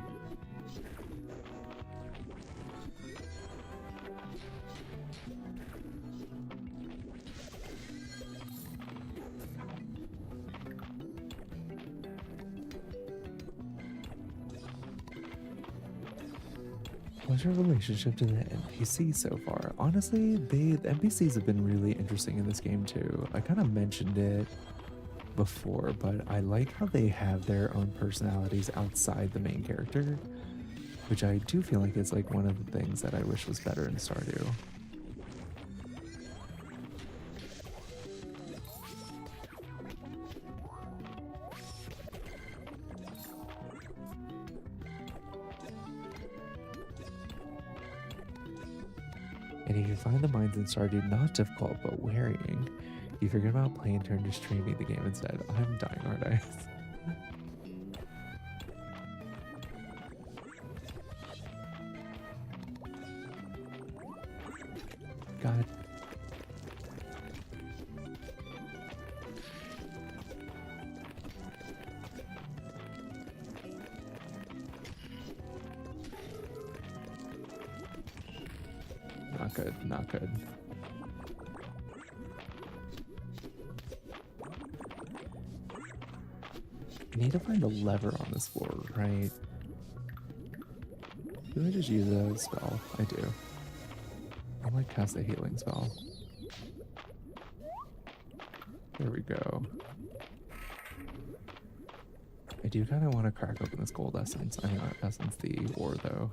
A: What's your relationship to the NPC so far? Honestly, the NPCs have been really interesting in this game too. I kind of mentioned it before, but I like how they have their own personalities outside the main character, which I do feel like is like one of the things that I wish was better in Stardew. And if you find the mines in Stardew not difficult but wearying, you figured about playing turn to streaming the game instead. I'm dying, aren't I? God. Not good, not good. I need to find a lever on this floor, right? Do I just use a spell? I do. I might cast a healing spell. There we go. I do kind of want to crack open this gold essence. I mean, not essence, the ore, though.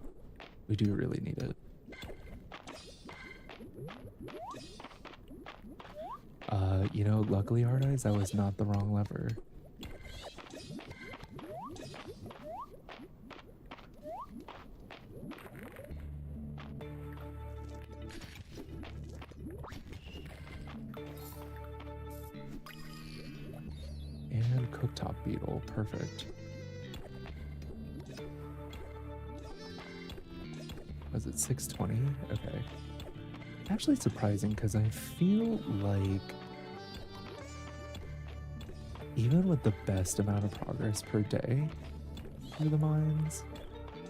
A: We do really need it. You know, luckily, Hard Eyes, that was not the wrong lever. cooktop beetle. Perfect. Was it 620? Okay. Actually surprising because I feel like even with the best amount of progress per day through the mines,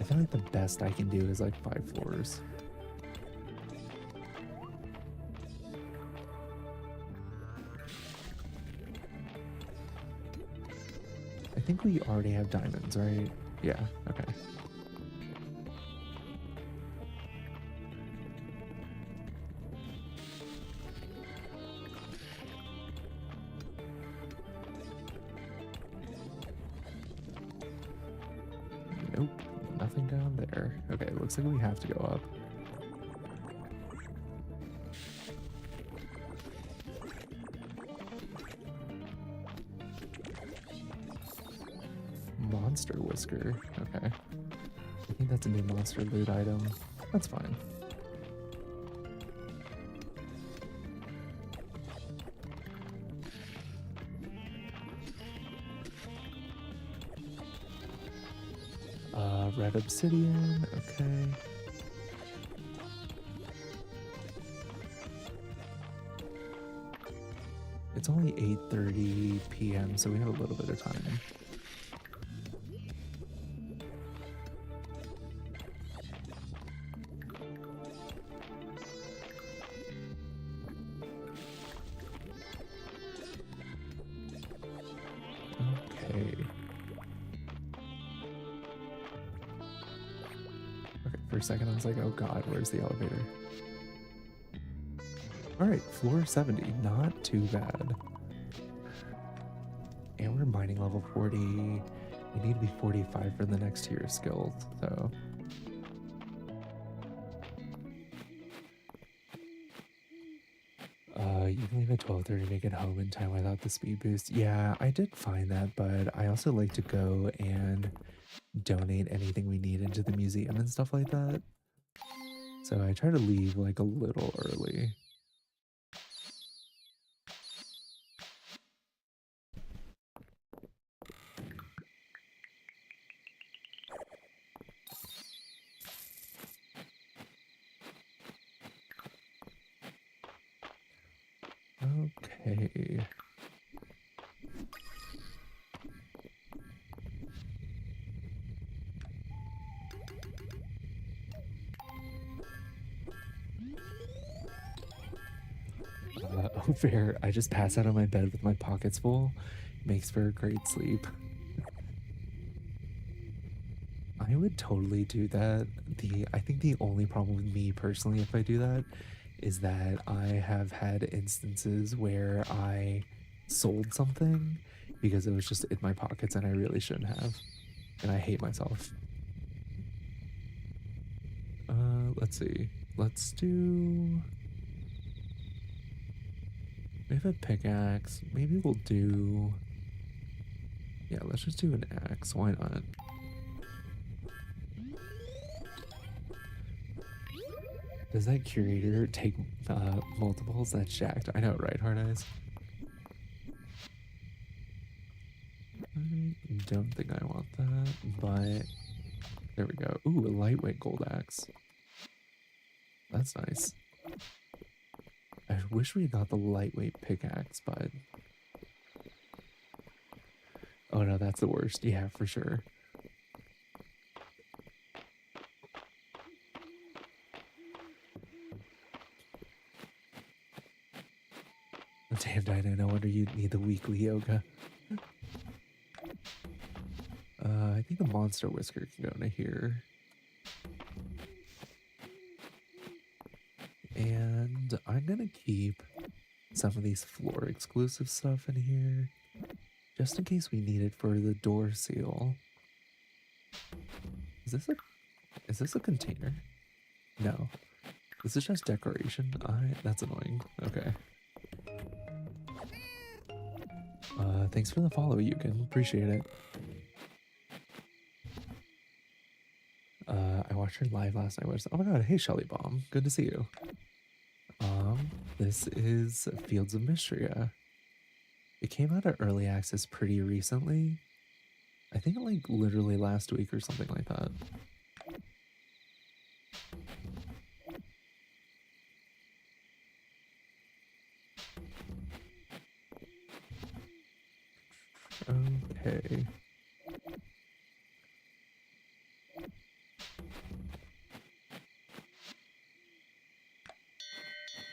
A: I feel like the best I can do is like 5 floors. I think we already have diamonds, right? Yeah, okay. Nope, nothing down there. Okay, looks like we have to go up. Monster whisker. Okay. I think that's a new monster loot item. That's fine. Red obsidian. Okay. It's only 8:30 p.m., so we have a little bit of time. Okay. Okay, for a second I was like, oh god, where's the elevator? Alright, floor 70, not too bad. And we're mining level 40. We need to be 45 for the next tier of skills, so. You can leave at 12:30, make it home in time without the speed boost. Yeah, I did find that, but I also like to go and donate anything we need into the museum and stuff like that. So I try to leave like a little early. Okay. Oh, fair. I just pass out on my bed with my pockets full. Makes for a great sleep. I would totally do that. I think the only problem with me personally, if I do that, is that I have had instances where I sold something because it was just in my pockets and I really shouldn't have. And I hate myself. Let's see. Let's do. We have a pickaxe. Maybe we'll do. Yeah, let's just do an axe. Why not? Does that curator take multiples? That's jacked. I know, right, Hard Eyes? I don't think I want that, but there we go. Ooh, a lightweight gold axe. That's nice. I wish we got the lightweight pickaxe, but... Oh no, that's the worst. Yeah, for sure. Damn, Dinah, no wonder you need the weekly yoga. I think the monster whisker can go into here. And I'm gonna keep some of these floor exclusive stuff in here, just in case we need it for the door seal. Is this a container? No. This is just decoration. That's annoying. Okay. Thanks for the follow, Yukin. Appreciate it. I watched her live last night. Oh my god, hey Shelly Bomb. Good to see you. This is Fields of Mistria. It came out of early access pretty recently. I think like literally last week or something like that. Okay.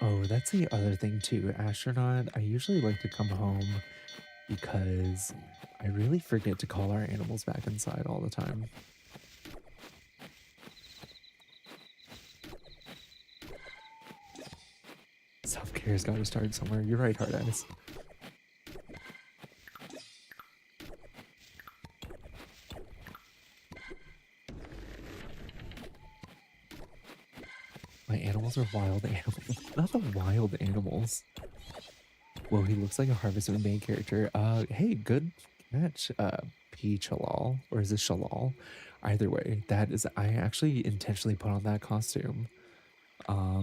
A: Oh, that's the other thing too. Astronaut, I usually like to come home because I really forget to call our animals back inside all the time. Self-care's got to start somewhere. You're right, Hard Eyes. My animals are wild animals. Not the wild animals. Whoa, he looks like a Harvest Moon main character. Hey, good catch. P Chalal, or is it Shalal? Either way, that is, I actually intentionally put on that costume.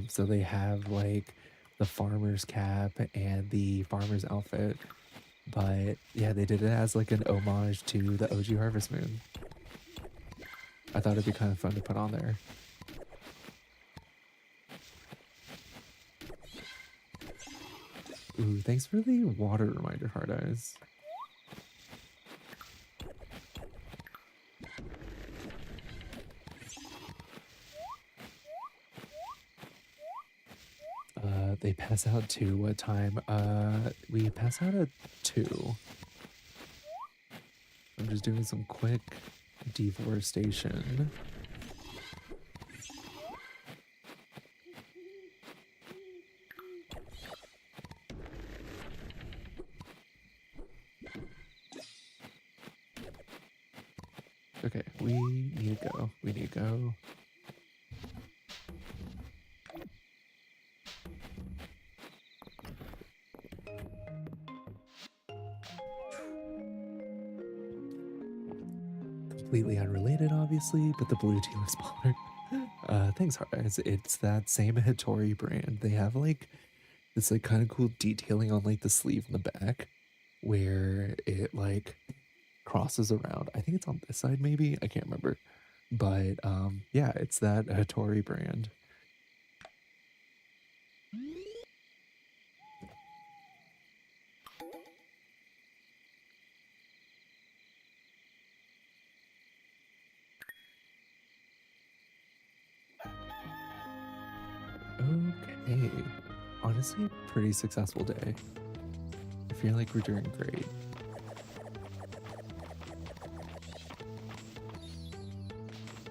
A: So they have like the farmer's cap and the farmer's outfit. But yeah, they did it as like an homage to the OG Harvest Moon. I thought it'd be kind of fun to put on there. Ooh, thanks for the water reminder, Hard Eyes. They pass out to what time? We pass out at 2. I'm just doing some quick deforestation. Okay, we need to go. We need to go. Completely unrelated, obviously, but the blue tea looks baller. Thanks, Hard Eyes. It's that same Hattori brand. They have like this like kind of cool detailing on like the sleeve in the back where it like crosses around. I think it's on this side, maybe. I can't remember. But yeah, it's that Hattori brand. Okay. Honestly, pretty successful day. I feel like we're doing great.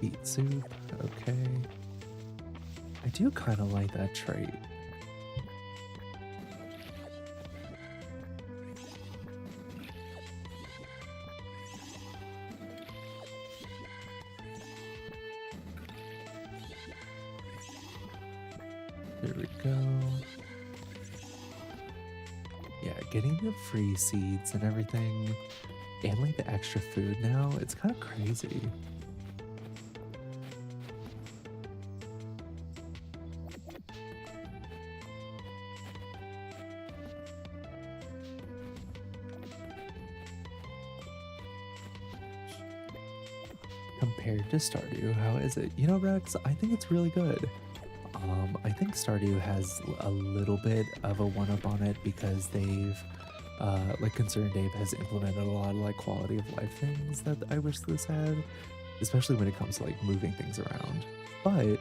A: Beet soup, okay. I do kind of like that trait. There we go. Yeah, getting the free seeds and everything, and like the extra food now, it's kind of crazy. Compared to Stardew, how is it? You know, Rex, I think it's really good. I think Stardew has a little bit of a one-up on it because they've, like Concerned Dave has implemented a lot of like quality of life things that I wish this had, especially when it comes to like moving things around. But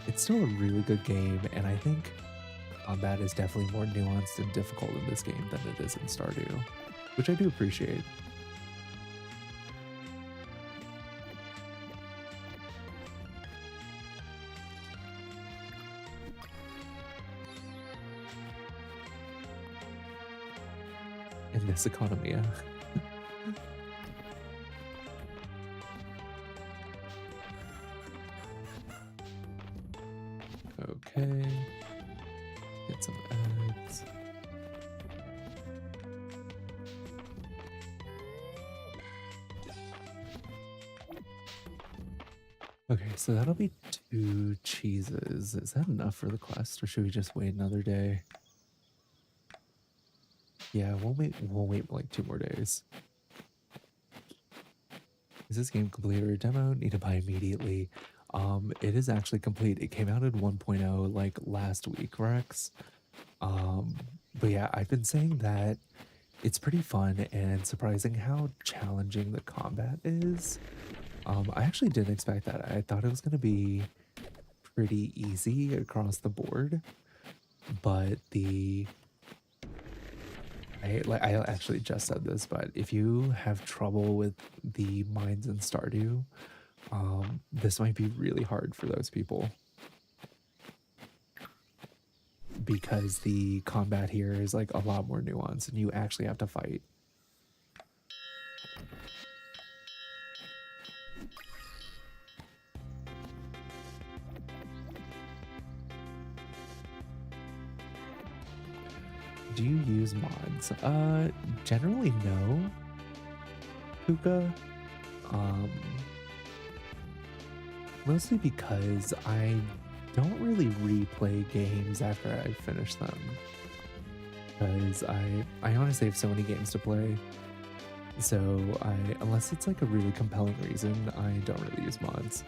A: it's still a really good game, and I think combat is definitely more nuanced and difficult in this game than it is in Stardew, which I do appreciate. In this economy. Yeah. Okay. Get some eggs. Okay, so that'll be 2 cheeses. Is that enough for the quest, or should we just wait another day? Yeah, we'll wait like 2 more days. Is this game complete or a demo? Need to buy immediately. It is actually complete. It came out in 1.0 like last week, Rex. Um, but yeah, I've been saying that it's pretty fun and surprising how challenging the combat is. I actually didn't expect that. I thought it was gonna be pretty easy across the board, but I actually just said this, but if you have trouble with the mines in Stardew, this might be really hard for those people because the combat here is like a lot more nuanced and you actually have to fight. Do you use mods? Generally no, Puka. Um, Mostly because I don't really replay games after I finish them. Because I honestly have so many games to play. So unless it's like a really compelling reason, I don't really use mods.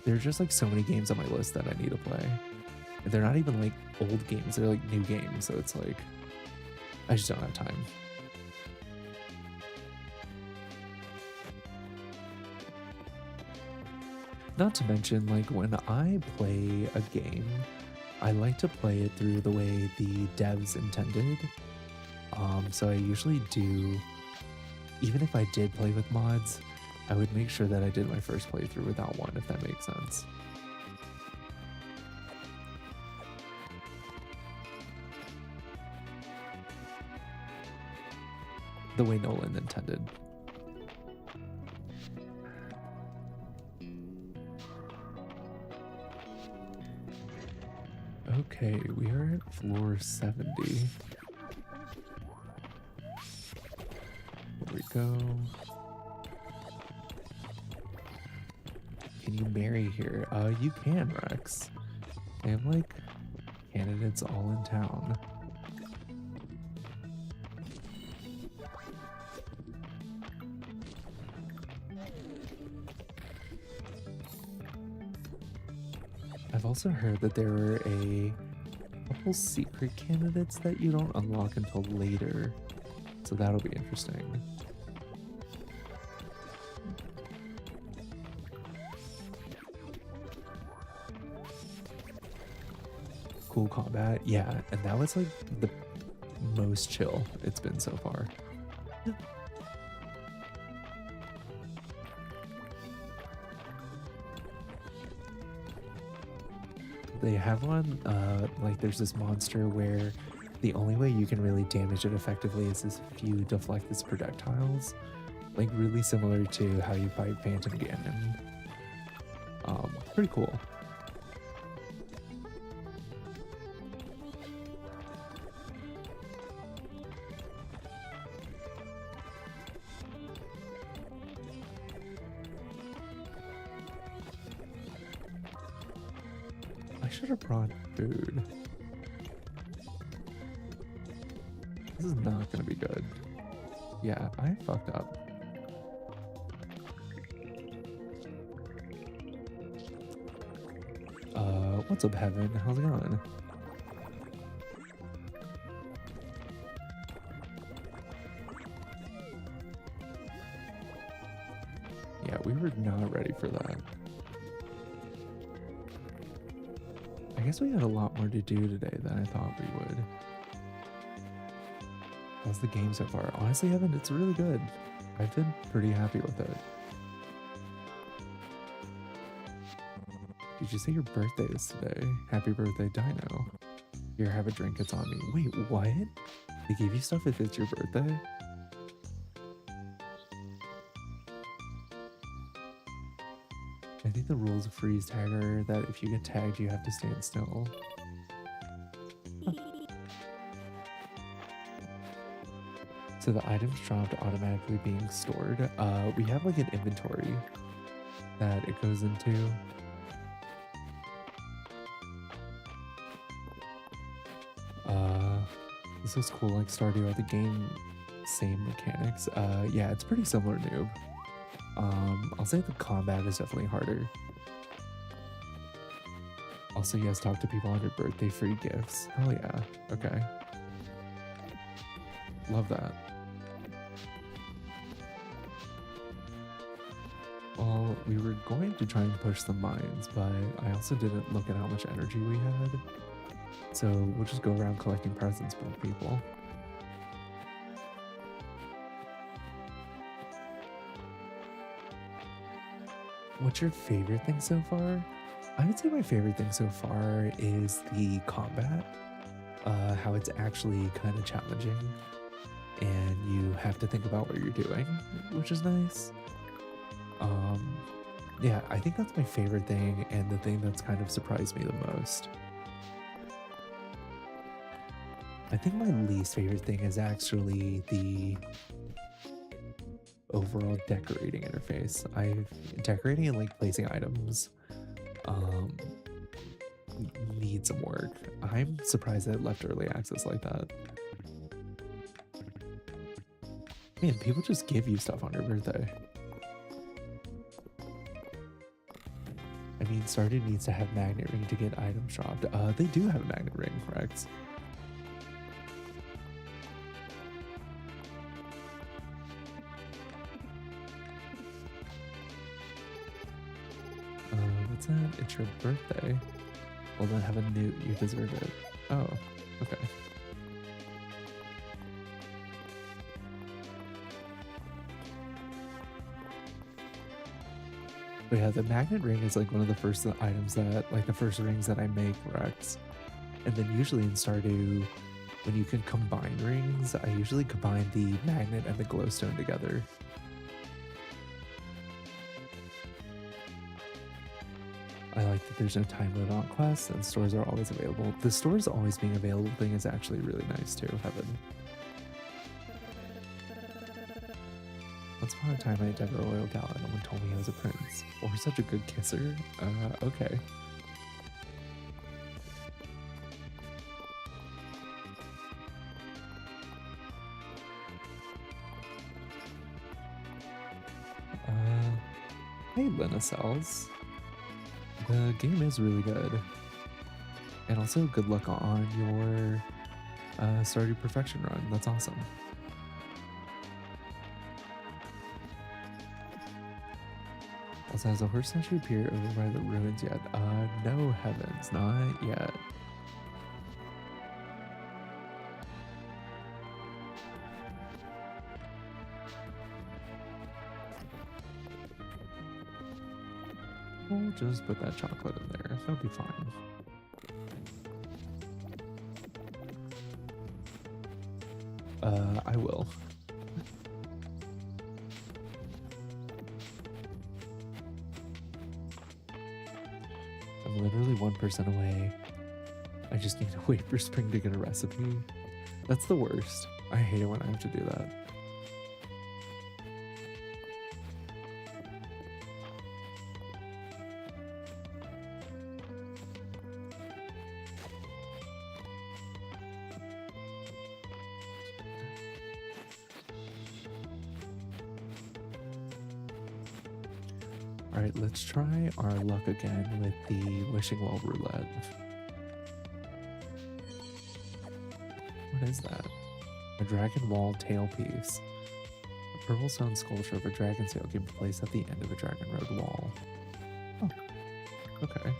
A: There are just like so many games on my list that I need to play. And they're not even like old games, they're like new games. So it's like, I just don't have time. Not to mention, like, when I play a game, I like to play it through the way the devs intended. So I usually do, even if I did play with mods, I would make sure that I did my first playthrough without one, if that makes sense. The way Nolan intended. Okay, we are at floor 70. There we go. Can you marry here? You can, Rex. They have like candidates all in town. I've also heard that there are a couple secret candidates that you don't unlock until later, so that'll be interesting. Cool combat, yeah, and that was like the most chill it's been so far. They have one, like there's this monster where the only way you can really damage it effectively is if you deflect its projectiles, like really similar to how you fight Phantom Ganon. Pretty cool. I should have brought food. This is not gonna be good. Yeah, I fucked up. What's up, Heaven? How's it going? Yeah, we were not ready for that. I guess we had a lot more to do today than I thought we would. How's the game so far? Honestly, Evan, it's really good. I've been pretty happy with it. Did you say your birthday is today? Happy birthday, Dino. Here, have a drink, it's on me. Wait, what? They gave you stuff if it's your birthday? I think the rules of freeze tag are that if you get tagged, you have to stand still. Huh. So the items dropped automatically being stored. We have like an inventory that it goes into. This was cool, like Stardew the game, same mechanics. Yeah, it's pretty similar, noob. I'll say the combat is definitely harder. Also, yes, talk to people on your birthday, free gifts. Hell yeah. Okay. Love that. Well, we were going to try and push the mines, but I also didn't look at how much energy we had. So we'll just go around collecting presents from people. What's your favorite thing so far? I would say my favorite thing so far is the combat. How it's actually kind of challenging and you have to think about what you're doing, which is nice. Yeah, I think that's my favorite thing and the thing that's kind of surprised me the most. I think my least favorite thing is actually the overall decorating interface. Decorating and like placing items need some work. I'm surprised that it left early access like that. Man, people just give you stuff on your birthday. I mean, Stardew needs to have magnet ring to get items dropped. They do have a magnet ring, correct? What's that? It's your birthday. Well, then have a newt. You deserve it. Oh, okay. But yeah, the magnet ring is like one of the first items that, like the first rings that I make, Rex. And then usually in Stardew, when you can combine rings, I usually combine the magnet and the glowstone together. I like that there's no time limit on quests and stores are always available. The stores always being available thing is actually really nice too, Heaven. Once upon a time, I had a royal gal and someone told me I was a prince. Or such a good kisser. Okay. Hey, Lena Cells. The game is really good. And also, good luck on your Stardew Perfection run. That's awesome. Also, has a horse statue appeared over by the ruins yet? No, Heavens, not yet. We'll just put that chocolate in there. That'll be fine. I will. I'm literally 1% away. I just need to wait for spring to get a recipe. That's the worst. I hate it when I have to do that. Alright, let's try our luck again with the Wishing Well Roulette. What is that? A dragon wall tailpiece. A purple stone sculpture of a dragon sail can be placed at the end of a dragon road wall. Oh, okay.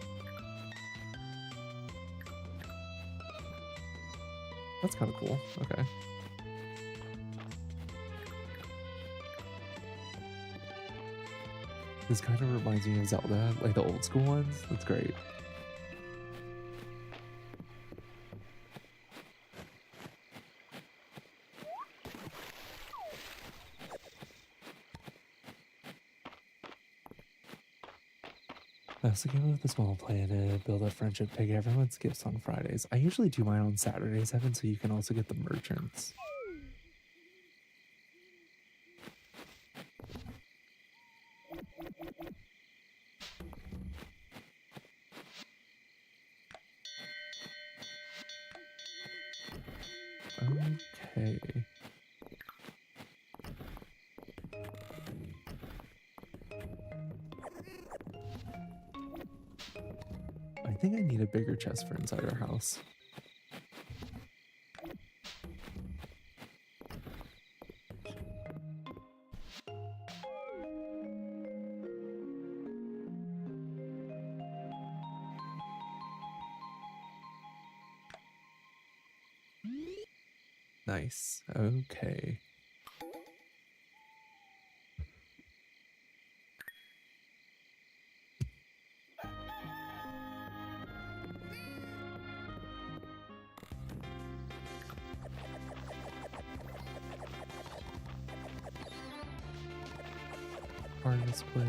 A: That's kind of cool. Okay. This kind of reminds me of Zelda, like the old school ones. That's great. I also came up with a small plan to build a friendship to get everyone's gifts on Fridays. I usually do mine on Saturdays, Evan, so you can also get the merchants. I think I need a bigger chest for inside our house. Nice. Okay. Harvest plate.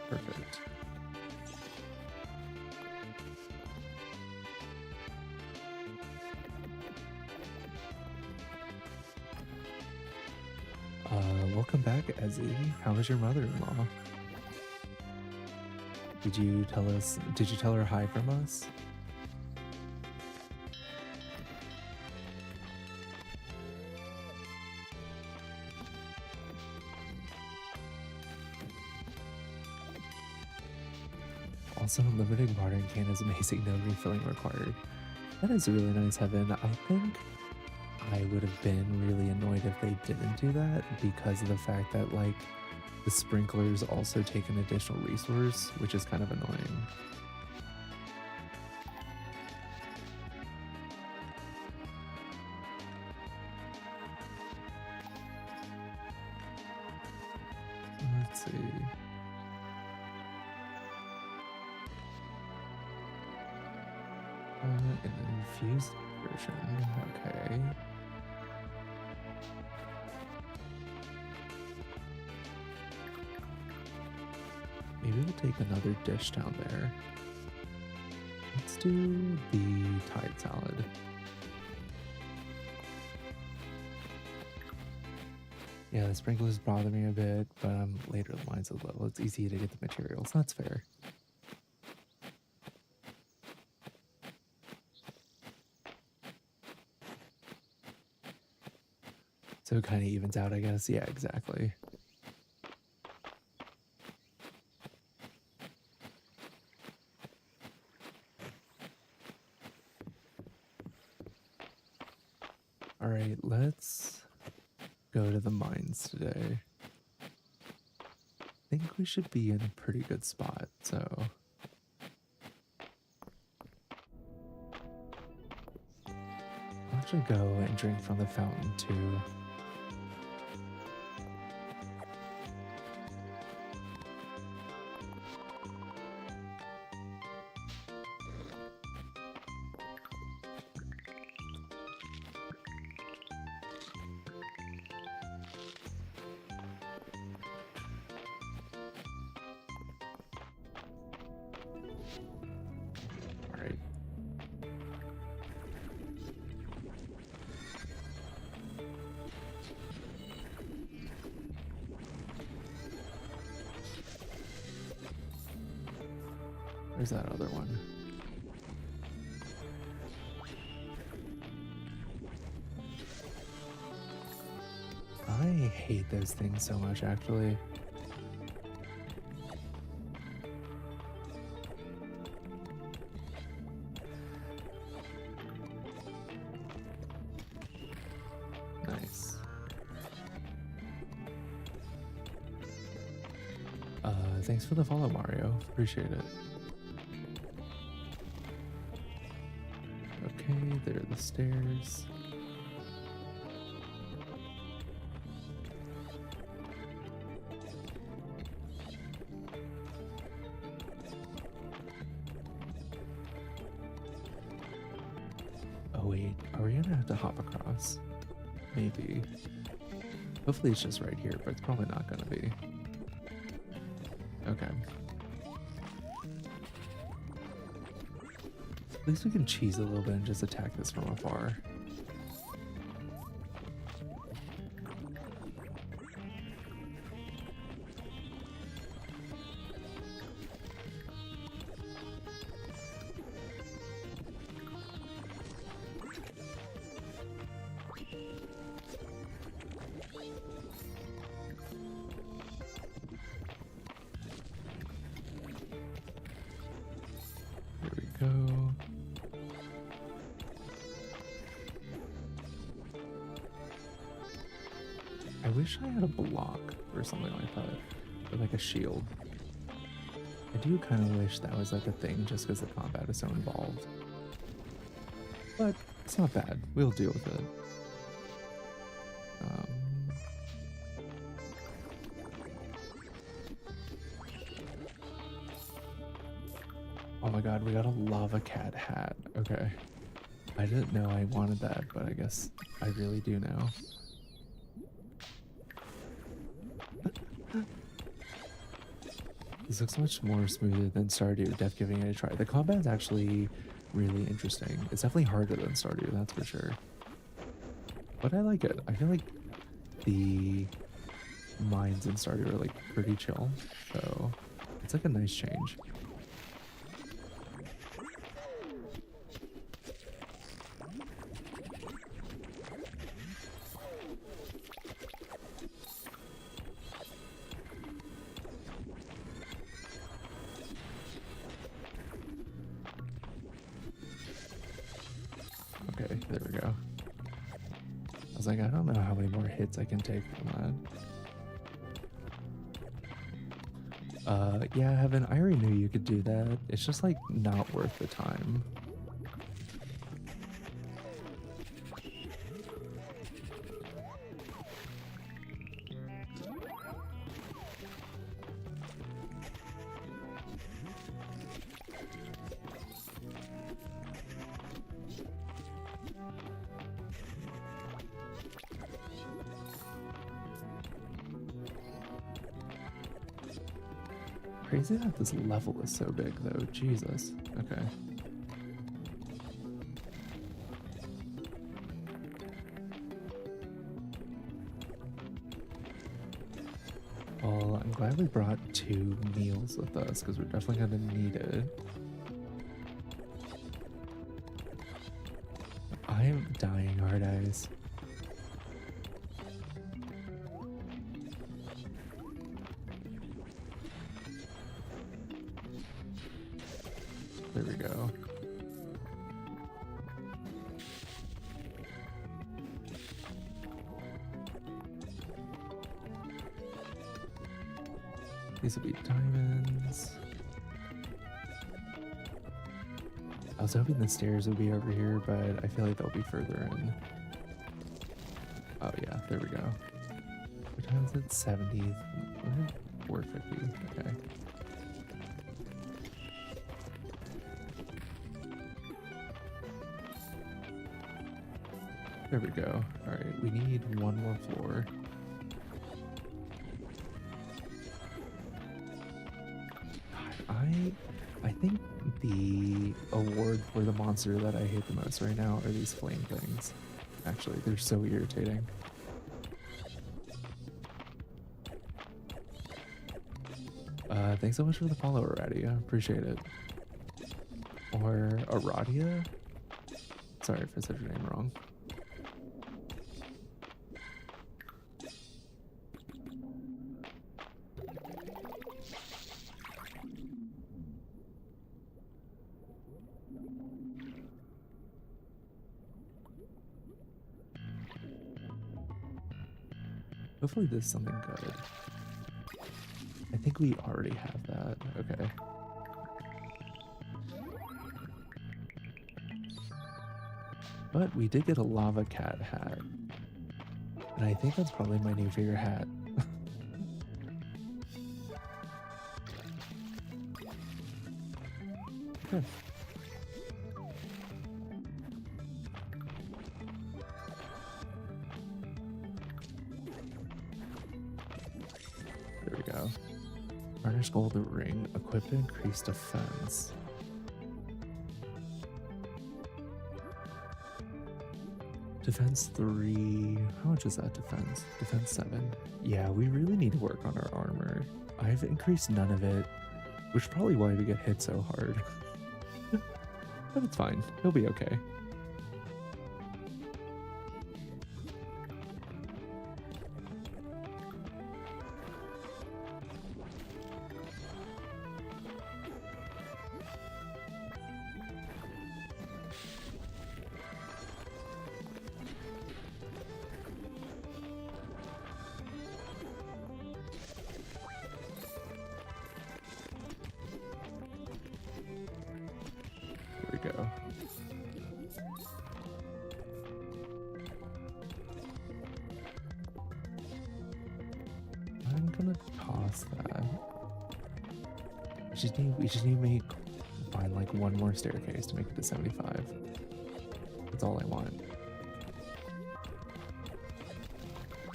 A: Perfect. Welcome back, Ezzy. How was your mother-in-law? Did you tell her hi from us? Also, limited watering can is amazing, no refilling required. That is really nice, Heaven. I think I would have been really annoyed if they didn't do that because of the fact that, like, the sprinklers also take an additional resource, which is kind of annoying. Let's see. An infused version. Okay. Maybe we'll take another dish down there. Let's do the Tide salad. Yeah, the sprinklers bother me a bit, but I'm later in the lines of the level. It's easy to get the materials. That's fair. So it kind of evens out, I guess. Yeah, exactly. All right, let's go to the mines today. I think we should be in a pretty good spot, so I'll actually go and drink from the fountain too. All right. Where's that other one? I hate those things so much, actually. Nice. Thanks for the follow, Mario. Appreciate it. Okay, there are the stairs. Oh wait, are we gonna have to hop across? Maybe. Hopefully it's just right here, but it's probably not gonna be. Okay. At least we can cheese a little bit and just attack this from afar. wish I had a block or something like that, or like a shield. I do kind of wish that was like a thing just because the combat is so involved. But it's not bad. We'll deal with it. Oh my god, we got a lava cat hat. Okay. I didn't know I wanted that, but I guess I really do now. This looks much more smoother than Stardew, def giving it a try. The combat's actually really interesting. It's definitely harder than Stardew, that's for sure. But I like it. I feel like the mines in Stardew are like pretty chill, so it's like a nice change. Okay, there we go. I was like, I don't know how many more hits I can take from that. Yeah, Heaven, I already knew you could do that. It's just like not worth the time. Crazy that this level is so big though, Jesus. Okay. Well, I'm glad we brought 2 meals with us because we're definitely gonna need it. I am dying, hard eyes. There we go. These will be diamonds. I was hoping the stairs would be over here, but I feel like they'll be further in. Oh yeah, there we go. What time is it? 70. 450. Okay. There we go. Alright, we need 1 more floor. God, I think the award for the monster that I hate the most right now are these flame things. Actually, they're so irritating. Thanks so much for the follow, Aradia. Appreciate it. Or Aradia? Sorry if I said your name wrong. Hopefully this is something good. I think we already have that. Okay. But we did get a lava cat hat. And I think that's probably my new favorite hat. Good. There we go. Varnish gold ring. Equipped to increase defense. Defense 3. How much is that defense? Defense 7. Yeah, we really need to work on our armor. I've increased none of it, which is probably why we get hit so hard. But it's fine. He'll be okay. lost that. We just need to find like one more staircase to make it to 75. That's all I want.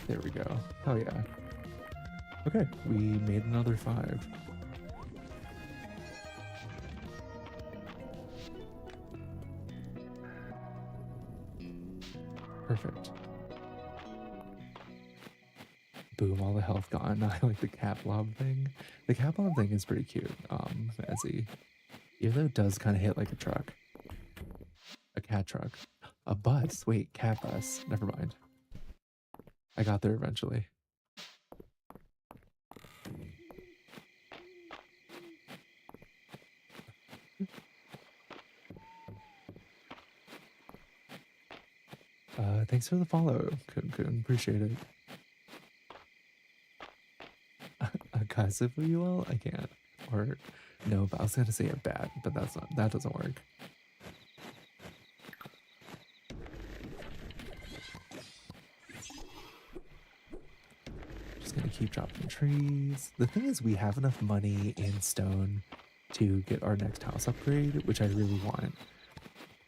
A: There we go. Oh yeah. Okay, we made another 5. Perfect. Boom, all the health gone. I like the cat blob thing. The cat blob thing is pretty cute, even though it does kind of hit like a truck. A cat truck. A bus. Wait, cat bus. Never mind. I got there eventually. Thanks for the follow, Kun. Appreciate it. Aggressive you all? I can't. Or no, but I was gonna say a bat, but that doesn't work. Just gonna keep dropping trees. The thing is, we have enough money in stone to get our next house upgrade, which I really want.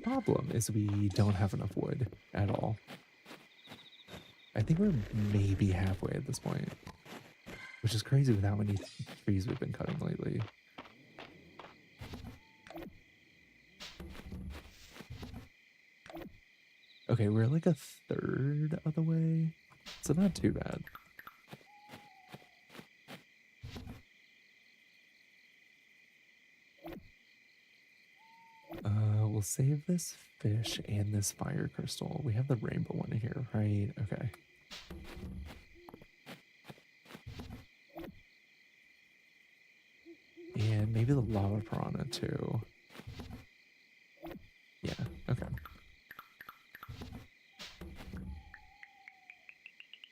A: Problem is we don't have enough wood at all. I think we're maybe halfway at this point, which is crazy with how many trees we've been cutting lately. Okay, we're like a third of the way, so not too bad. We'll save this fish and this fire crystal. We have the rainbow one in here, right? Okay. And maybe the lava piranha too. Yeah, okay.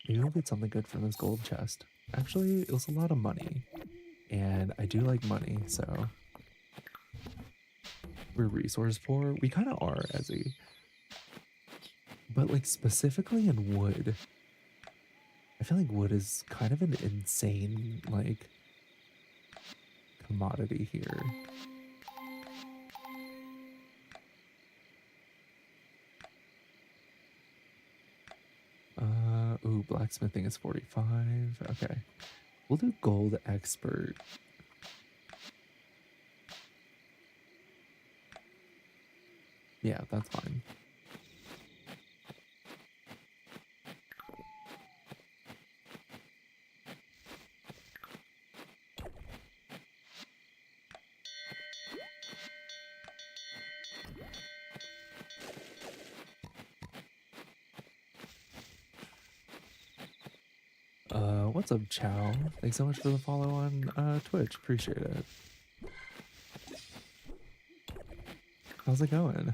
A: Maybe we'll get something good from this gold chest. Actually, it was a lot of money. And I do like money, so we're resource poor. We kind of are, Ezzy. But like specifically in wood, I feel like wood is kind of an insane like commodity here. Ooh, blacksmithing is 45. Okay. We'll do gold expert. Yeah, that's fine. What's up, Chow? Thanks so much for the follow on Twitch. Appreciate it. How's it going?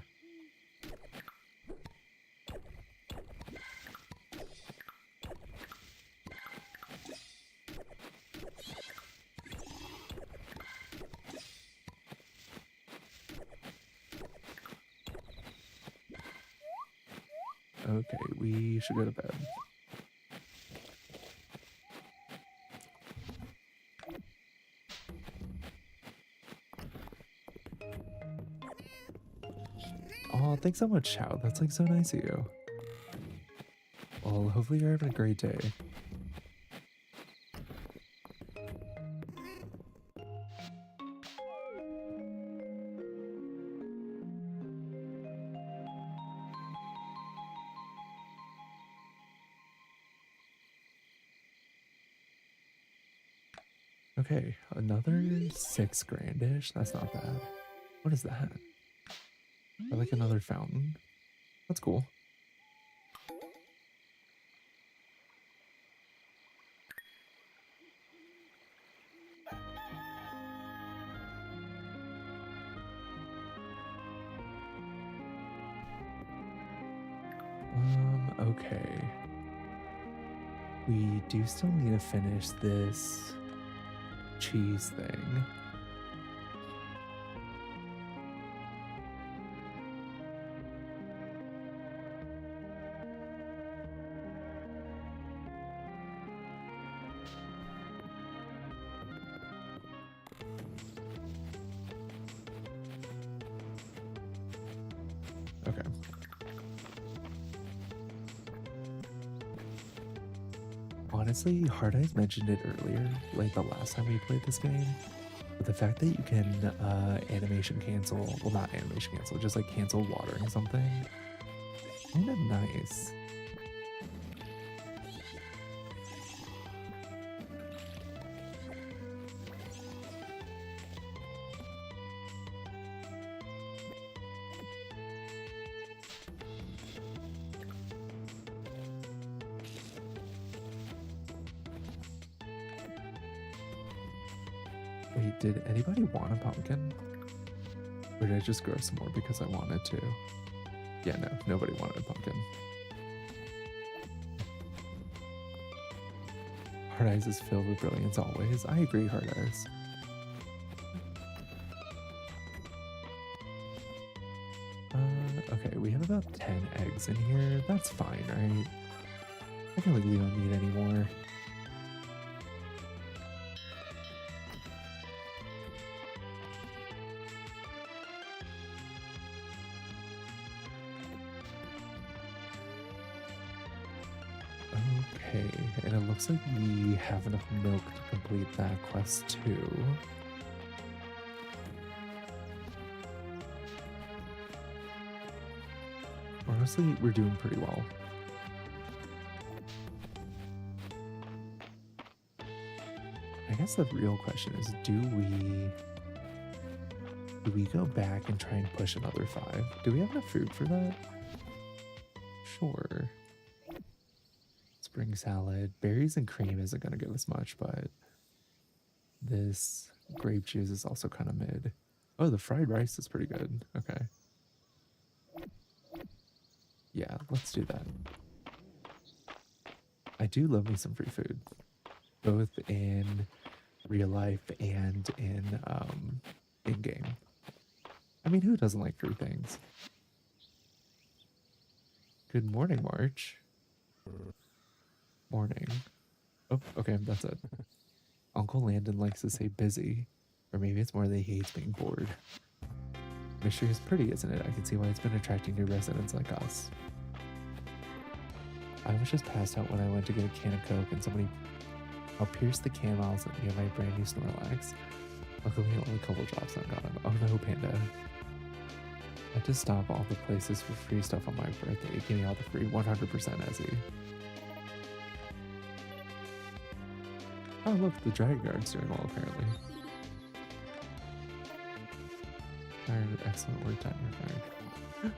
A: Okay, we should go to bed. Oh, thanks so much, Chow. That's like so nice of you. Well, hopefully you're having a great day. Okay, another 6 grandish. That's not bad. What is that? Or like another fountain? That's cool. Okay. We do still need to finish this cheese thing. Okay. Honestly, Hard Eyes mentioned it earlier, like the last time we played this game. But the fact that you can animation cancel, well, not animation cancel, just like cancel watering something, kind of nice. Wait, did anybody want a pumpkin? Or did I just grow some more because I wanted to? Yeah, no, nobody wanted a pumpkin. Hard Eyes is filled with brilliance always. I agree, Hard Eyes. Okay, we have about 10 eggs in here. That's fine, right? I feel like we don't need any more. Okay, and it looks like we have enough milk to complete that quest too. Honestly, we're doing pretty well. I guess the real question is, do we go back and try and push another 5? Do we have enough food for that? Sure. Spring salad. Berries and cream isn't going to give us much, but this grape juice is also kind of mid. Oh, the fried rice is pretty good. Okay. Yeah, let's do that. I do love me some free food, both in real life and in game. I mean, who doesn't like free things? Good morning, March. Morning. Oh, okay, that's it. Uncle Landon likes to say busy, or maybe it's more that he hates being bored. Mistria is pretty, isn't it? I can see why it's been attracting new residents like us. I was just passed out when I went to get a can of Coke and somebody pierced the can while I was near my brand new Snorlax. Luckily, only a couple drops and I got him. Oh no, Panda. I had to stop all the places for free stuff on my birthday. Give me all the free 100% Ezzy. Oh look, the Dragon Guard's doing well apparently. Tired, excellent work time, you're fired.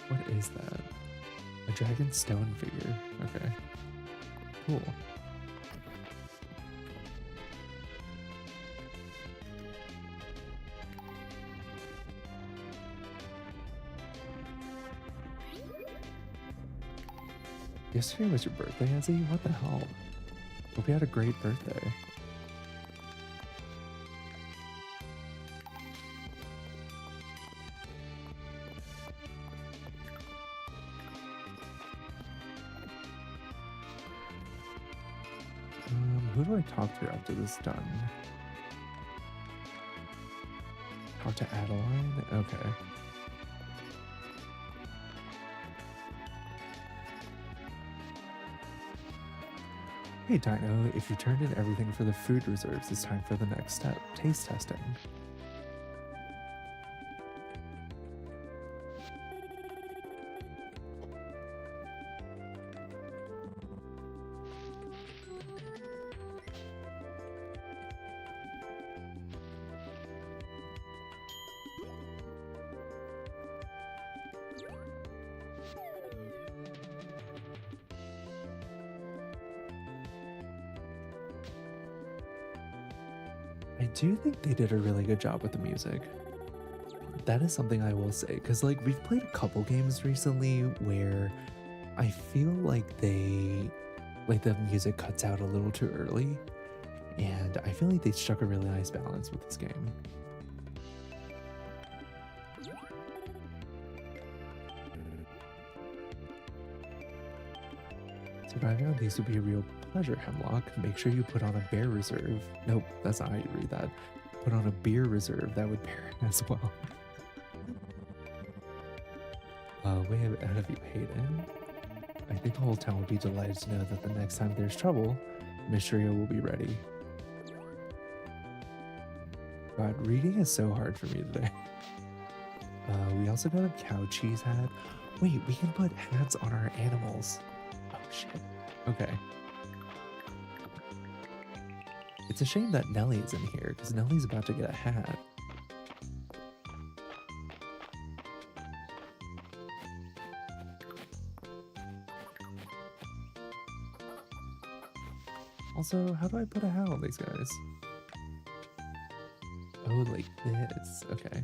A: What is that? A dragon stone figure. Okay. Cool. Yesterday was your birthday, Ezzy? What the hell? Hope you had a great birthday. Who do I talk to after this is done? Talk to Adeline? Okay. Hey Dino, if you turned in everything for the food reserves, it's time for the next step, taste testing. I do think they did a really good job with the music. That is something I will say, because like we've played a couple games recently where I feel like the music cuts out a little too early, and I feel like they struck a really nice balance with this game. Surviving on these would be a real pleasure, Hemlock. Make sure you put on a bear reserve. Nope, that's not how you read that. Put on a beer reserve, that would pair as well. Way ahead of you, Hayden. I think the whole town will be delighted to know that the next time there's trouble, Mistria will be ready. God, reading is so hard for me today. We also got a cow cheese hat. Wait, we can put hats on our animals. Oh shit. Okay. It's a shame that Nelly is in here because Nelly's about to get a hat. Also, how do I put a hat on these guys? Oh, like this. Okay.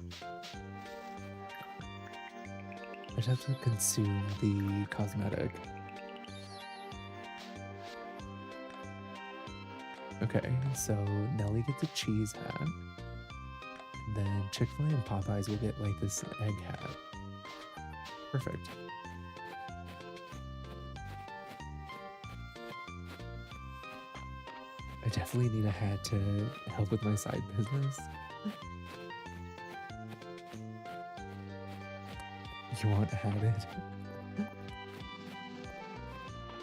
A: I just have to consume the cosmetic. Okay, so Nelly gets a cheese hat. And then Chick-fil-A and Popeyes will get like this egg hat. Perfect. I definitely need a hat to help with my side business. You want to have it?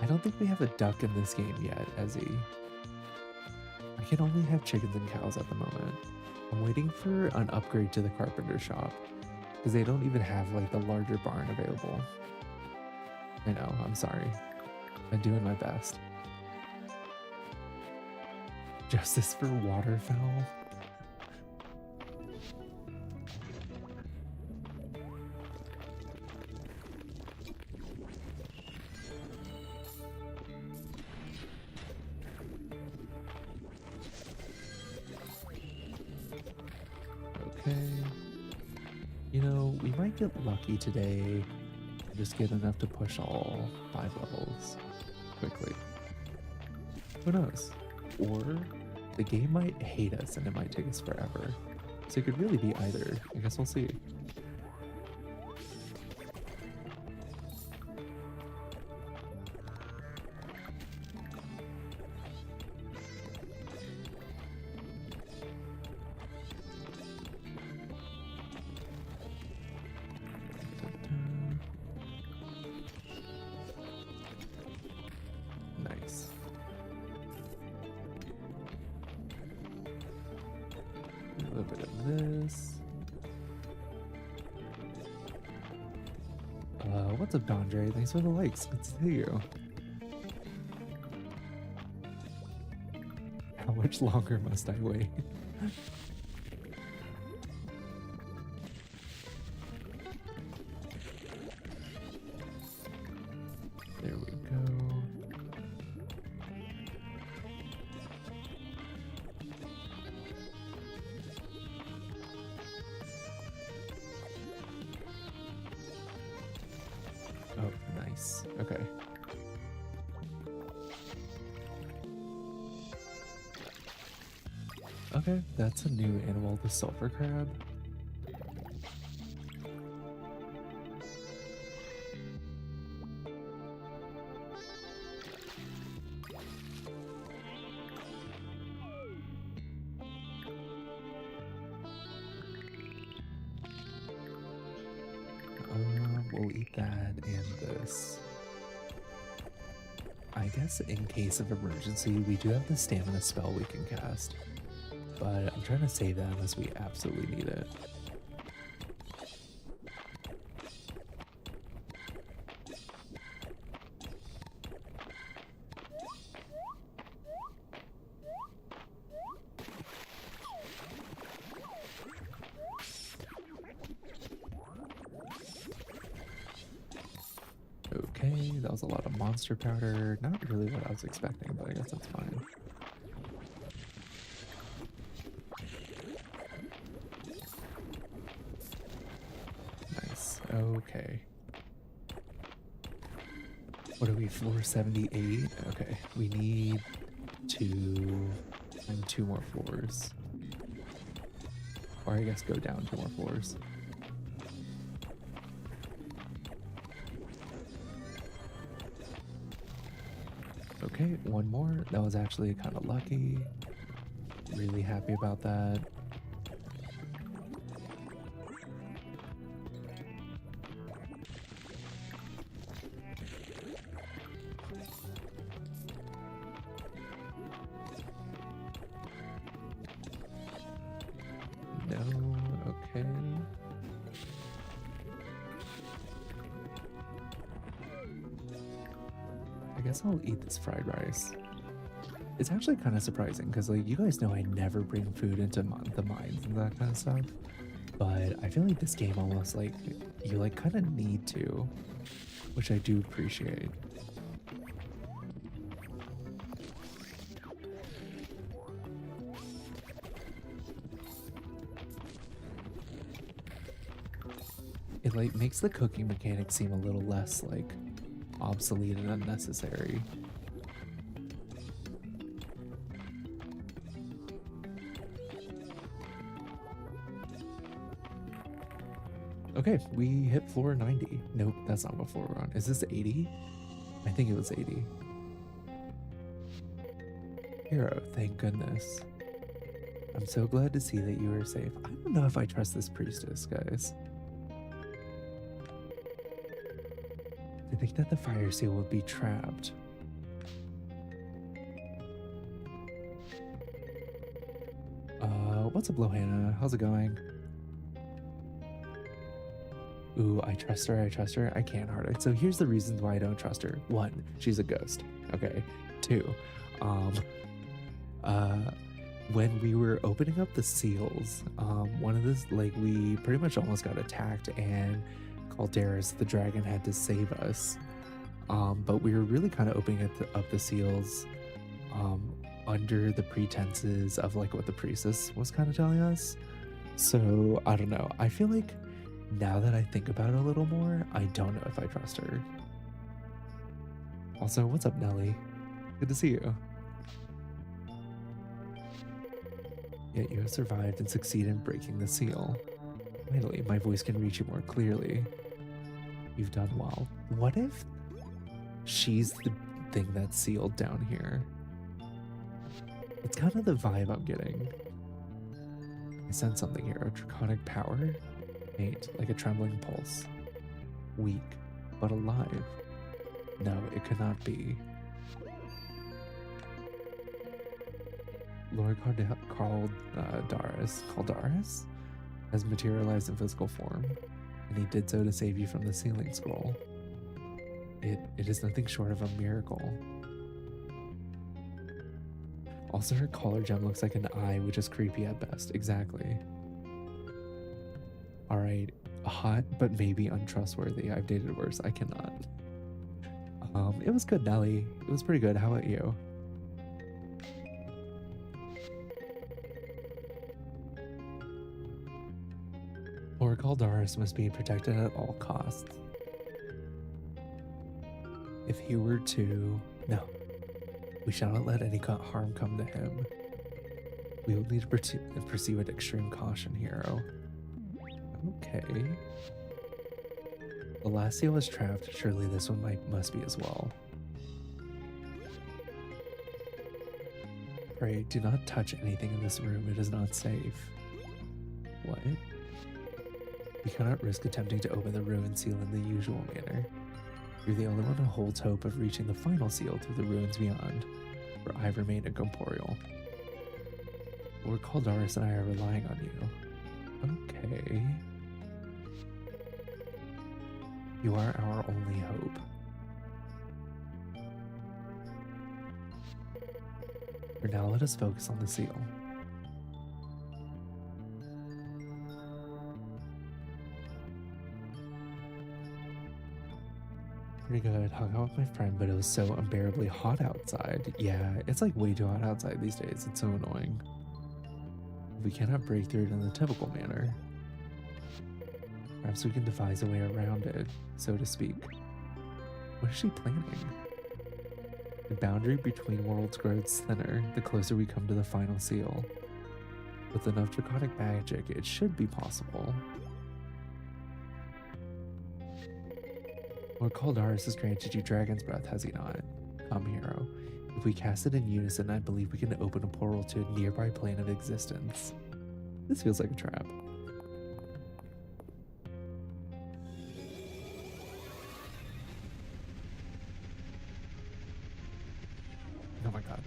A: I don't think we have a duck in this game yet, Ezzy. I can only have chickens and cows at the moment. I'm waiting for an upgrade to the carpenter shop because they don't even have like the larger barn available. I know, I'm sorry. I'm doing my best. Justice for waterfowl? Okay. You know, we might get lucky today and just get enough to push all 5 levels quickly. Who knows? Or the game might hate us and it might take us forever. So it could really be either. I guess we'll see. Nice. A little bit of this. What's up, Dondre? Thanks for the likes. Good to see you. How much longer must I wait? There we go. Oh, nice. Okay. Okay, that's a new animal, the sulfur crab. We'll eat that and this. I guess in case of emergency, we do have the stamina spell we can cast. But I'm trying to save that unless we absolutely need it. Okay, that was a lot of monster powder. Not really what I was expecting, but I guess that's fine. Nice. Okay. What are we, floor 78? Okay, we need to find 2 more floors. Or I guess go down 2 more floors. Okay, 1 more. That was actually kind of lucky. Really happy about that. I guess I'll eat this fried rice. It's actually kind of surprising because, like, you guys know I never bring food into the mines and that kind of stuff. But I feel like this game almost like you like kind of need to, which I do appreciate. It like makes the cooking mechanic seem a little less like obsolete and unnecessary. Okay, we hit floor 90. Nope, that's not what floor we're on. Is this 80? I think it was 80. Hero, thank goodness. I'm so glad to see that you are safe. I don't know if I trust this priestess, guys. I think that the fire seal would be trapped. What's up, Lohana? How's it going? Ooh, I trust her, I trust her. I can't hard it. So here's the reasons why I don't trust her. One, she's a ghost. Okay. Two, when we were opening up the seals, one of this, like, we pretty much almost got attacked and Calderas, the dragon, had to save us. But we were really kind of opening up the seals under the pretenses of like what the priestess was kind of telling us. So I don't know. I feel like now that I think about it a little more, I don't know if I trust her. Also, what's up, Nelly? Good to see you. Yet you have survived and succeeded in breaking the seal. Finally, my voice can reach you more clearly. You've done well. What if she's the thing that's sealed down here? It's kind of the vibe I'm getting. I sense something here. A draconic power? Faint, like a trembling pulse. Weak, but alive. No, it could not be. Lord Caldaris has materialized in physical form, and he did so to save you from the sealing scroll. It is nothing short of a miracle. Also, her collar gem looks like an eye, which is creepy at best. Exactly. Alright, hot, but maybe untrustworthy. I've dated worse. I cannot. It was good, Nelly. It was pretty good. How about you? Lord Caldaris must be protected at all costs. If he were to... No. We shall not let any harm come to him. We will need to pursue with extreme caution, hero. Okay. The last seal was trapped. Surely this one must be as well. Pray, do not touch anything in this room. It is not safe. What? We cannot risk attempting to open the ruined seal in the usual manner. You're the only one who holds hope of reaching the final seal through the ruins beyond, where I remain incorporeal. Lord Caldaris and I are relying on you. Okay. You are our only hope. For now, let us focus on the seal. Pretty good. Hung out with my friend, but it was so unbearably hot outside. Yeah, it's like way too hot outside these days. It's so annoying. We cannot break through it in the typical manner. Perhaps we can devise a way around it, so to speak. What is she planning? The boundary between worlds grows thinner the closer we come to the final seal. With enough draconic magic, it should be possible. Lord Caldaris has granted you Dragon's Breath, has he not? Come, hero. If we cast it in unison, I believe we can open a portal to a nearby plane of existence. This feels like a trap. Oh my god,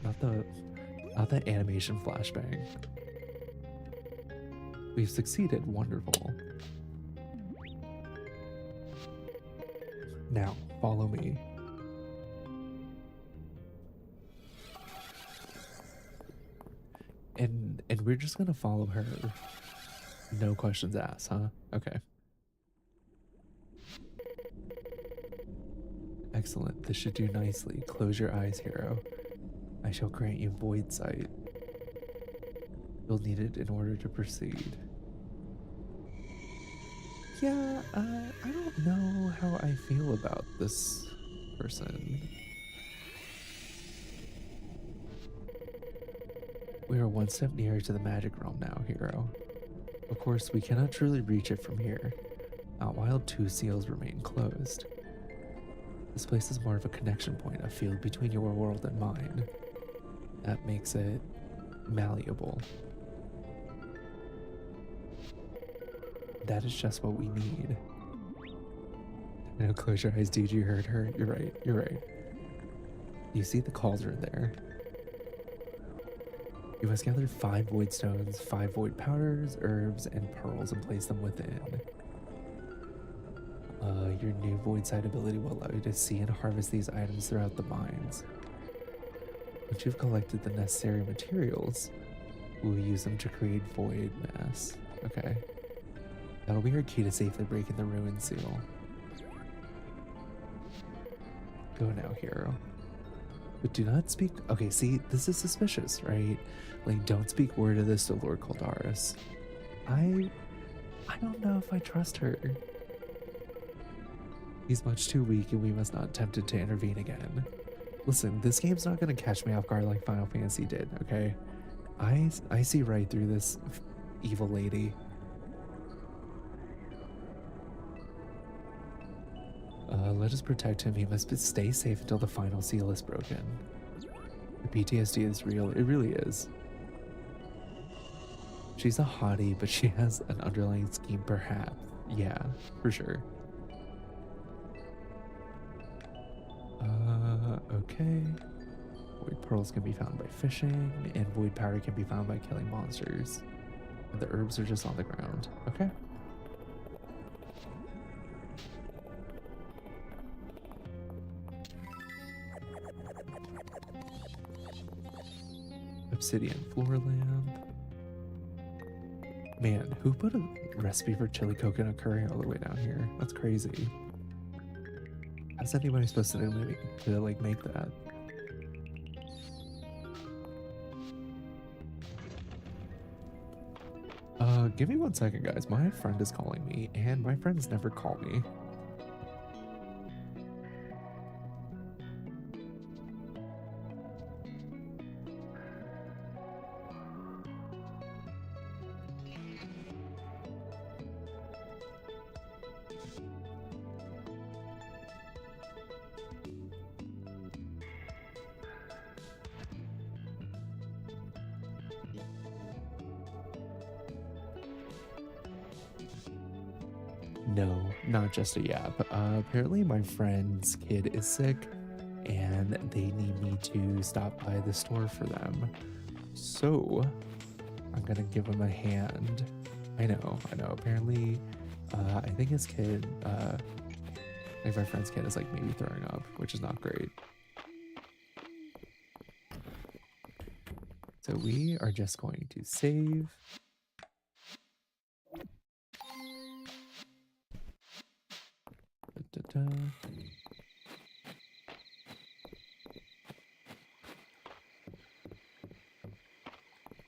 A: not the animation flashbang. We've succeeded, wonderful. Now, follow me. And we're just gonna follow her. No questions asked, huh? Okay. Excellent. This should do nicely. Close your eyes, hero. I shall grant you void sight. You'll need it in order to proceed. Yeah, I don't know how I feel about this person. We are one step nearer to the magic realm now, hero. Of course, we cannot truly reach it from here, not while two seals remain closed. This place is more of a connection point, a field between your world and mine. That makes it malleable. That is just what we need. No, close your eyes, dude. You heard her. You're right. You're right. You see the cauldron there? You must gather 5 void stones, 5 void powders, herbs, and pearls and place them within. Your new void sight ability will allow you to see and harvest these items throughout the mines. Once you've collected the necessary materials, we'll use them to create void mass. Okay. That'll be our key to safely breaking the ruin seal. Go now, hero. But do not speak. Okay, see, this is suspicious, right? Like, don't speak word of this to Lord Caldaris. I don't know if I trust her. He's much too weak, and we must not tempt him to intervene again. Listen, this game's not gonna catch me off guard like Final Fantasy did, okay? I see right through this evil lady. Let us protect him. He must stay safe until the final seal is broken. The PTSD is real. It really is. She's a hottie, but she has an underlying scheme, perhaps. Yeah, for sure. Okay. Void pearls can be found by fishing, and void powder can be found by killing monsters. And the herbs are just on the ground. Okay. Obsidian floor lamp. Man, who put a recipe for chili coconut curry all the way down here? That's crazy. How's anybody supposed to like make that? Give me 1 second, guys. My friend is calling me, and my friends never call me. No, not just a yap. Apparently my friend's kid is sick and they need me to stop by the store for them. So I'm gonna give him a hand. I know. Apparently, I think his kid, like my friend's kid is like maybe throwing up, which is not great. So we are just going to save.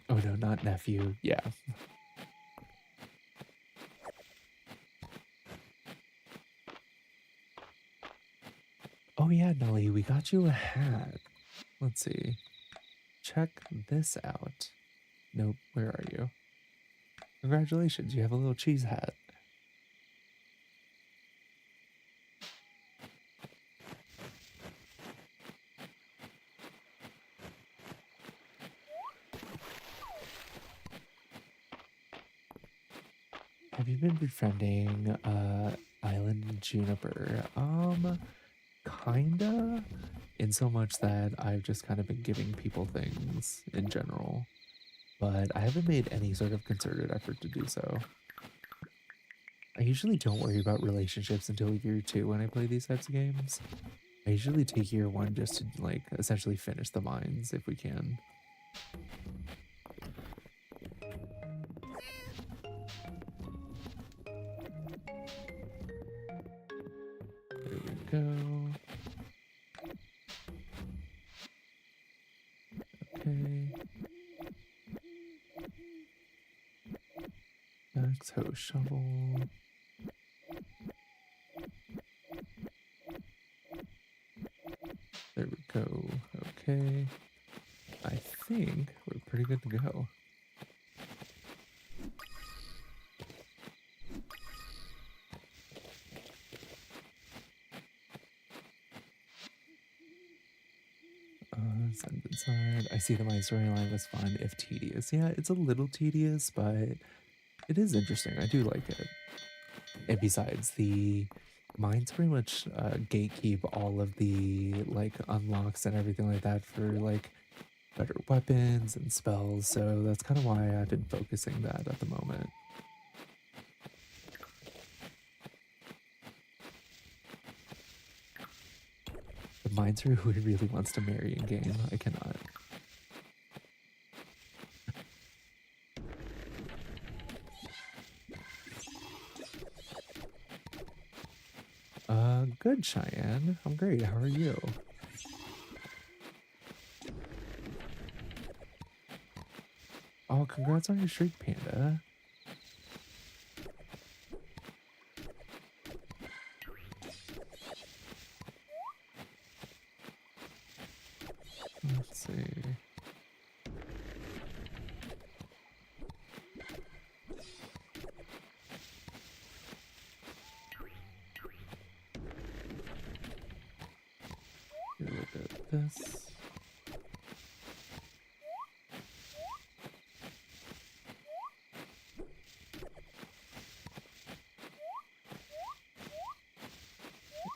A: Oh no, not nephew. Yeah. Oh yeah, Nelly, we got you a hat. Let's see. Check this out. Nope, where are you? Congratulations, you have a little cheese hat. Have you been befriending Island Juniper? Kinda. In so much that I've just kind of been giving people things in general. But I haven't made any sort of concerted effort to do so. I usually don't worry about relationships until year 2 when I play these types of games. I usually take year 1 just to like essentially finish the mines if we can. There we go. Okay. Backhoe shovel. There we go. Okay. I think we're pretty good to go. Send inside. I see that my storyline was fun, if tedious. Yeah, it's a little tedious, but it is interesting. I do like it. And besides, the mines pretty much gatekeep all of the like unlocks and everything like that for like better weapons and spells. So that's kind of why I've been focusing that at the moment. The mineser who really wants to marry in game. I cannot. Good, Cheyenne. I'm great. How are you? Oh, congrats on your streak, Panda. Let's see. Get a little bit of this.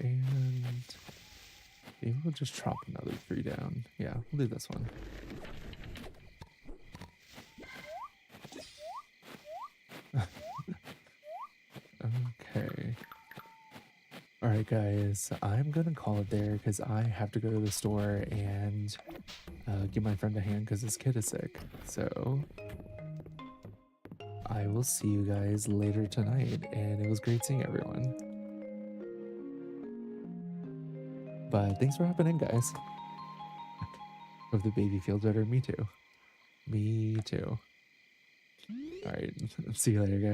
A: And maybe we'll just chop another 3 down. Yeah, we'll do this one. Okay. All right, guys, I'm gonna call it there because I have to go to the store and give my friend a hand because his kid is sick. So I will see you guys later tonight, and it was great seeing everyone. But thanks for hopping in, guys. Hope the baby feels better. Me too. Me too. All right, see you later, guys.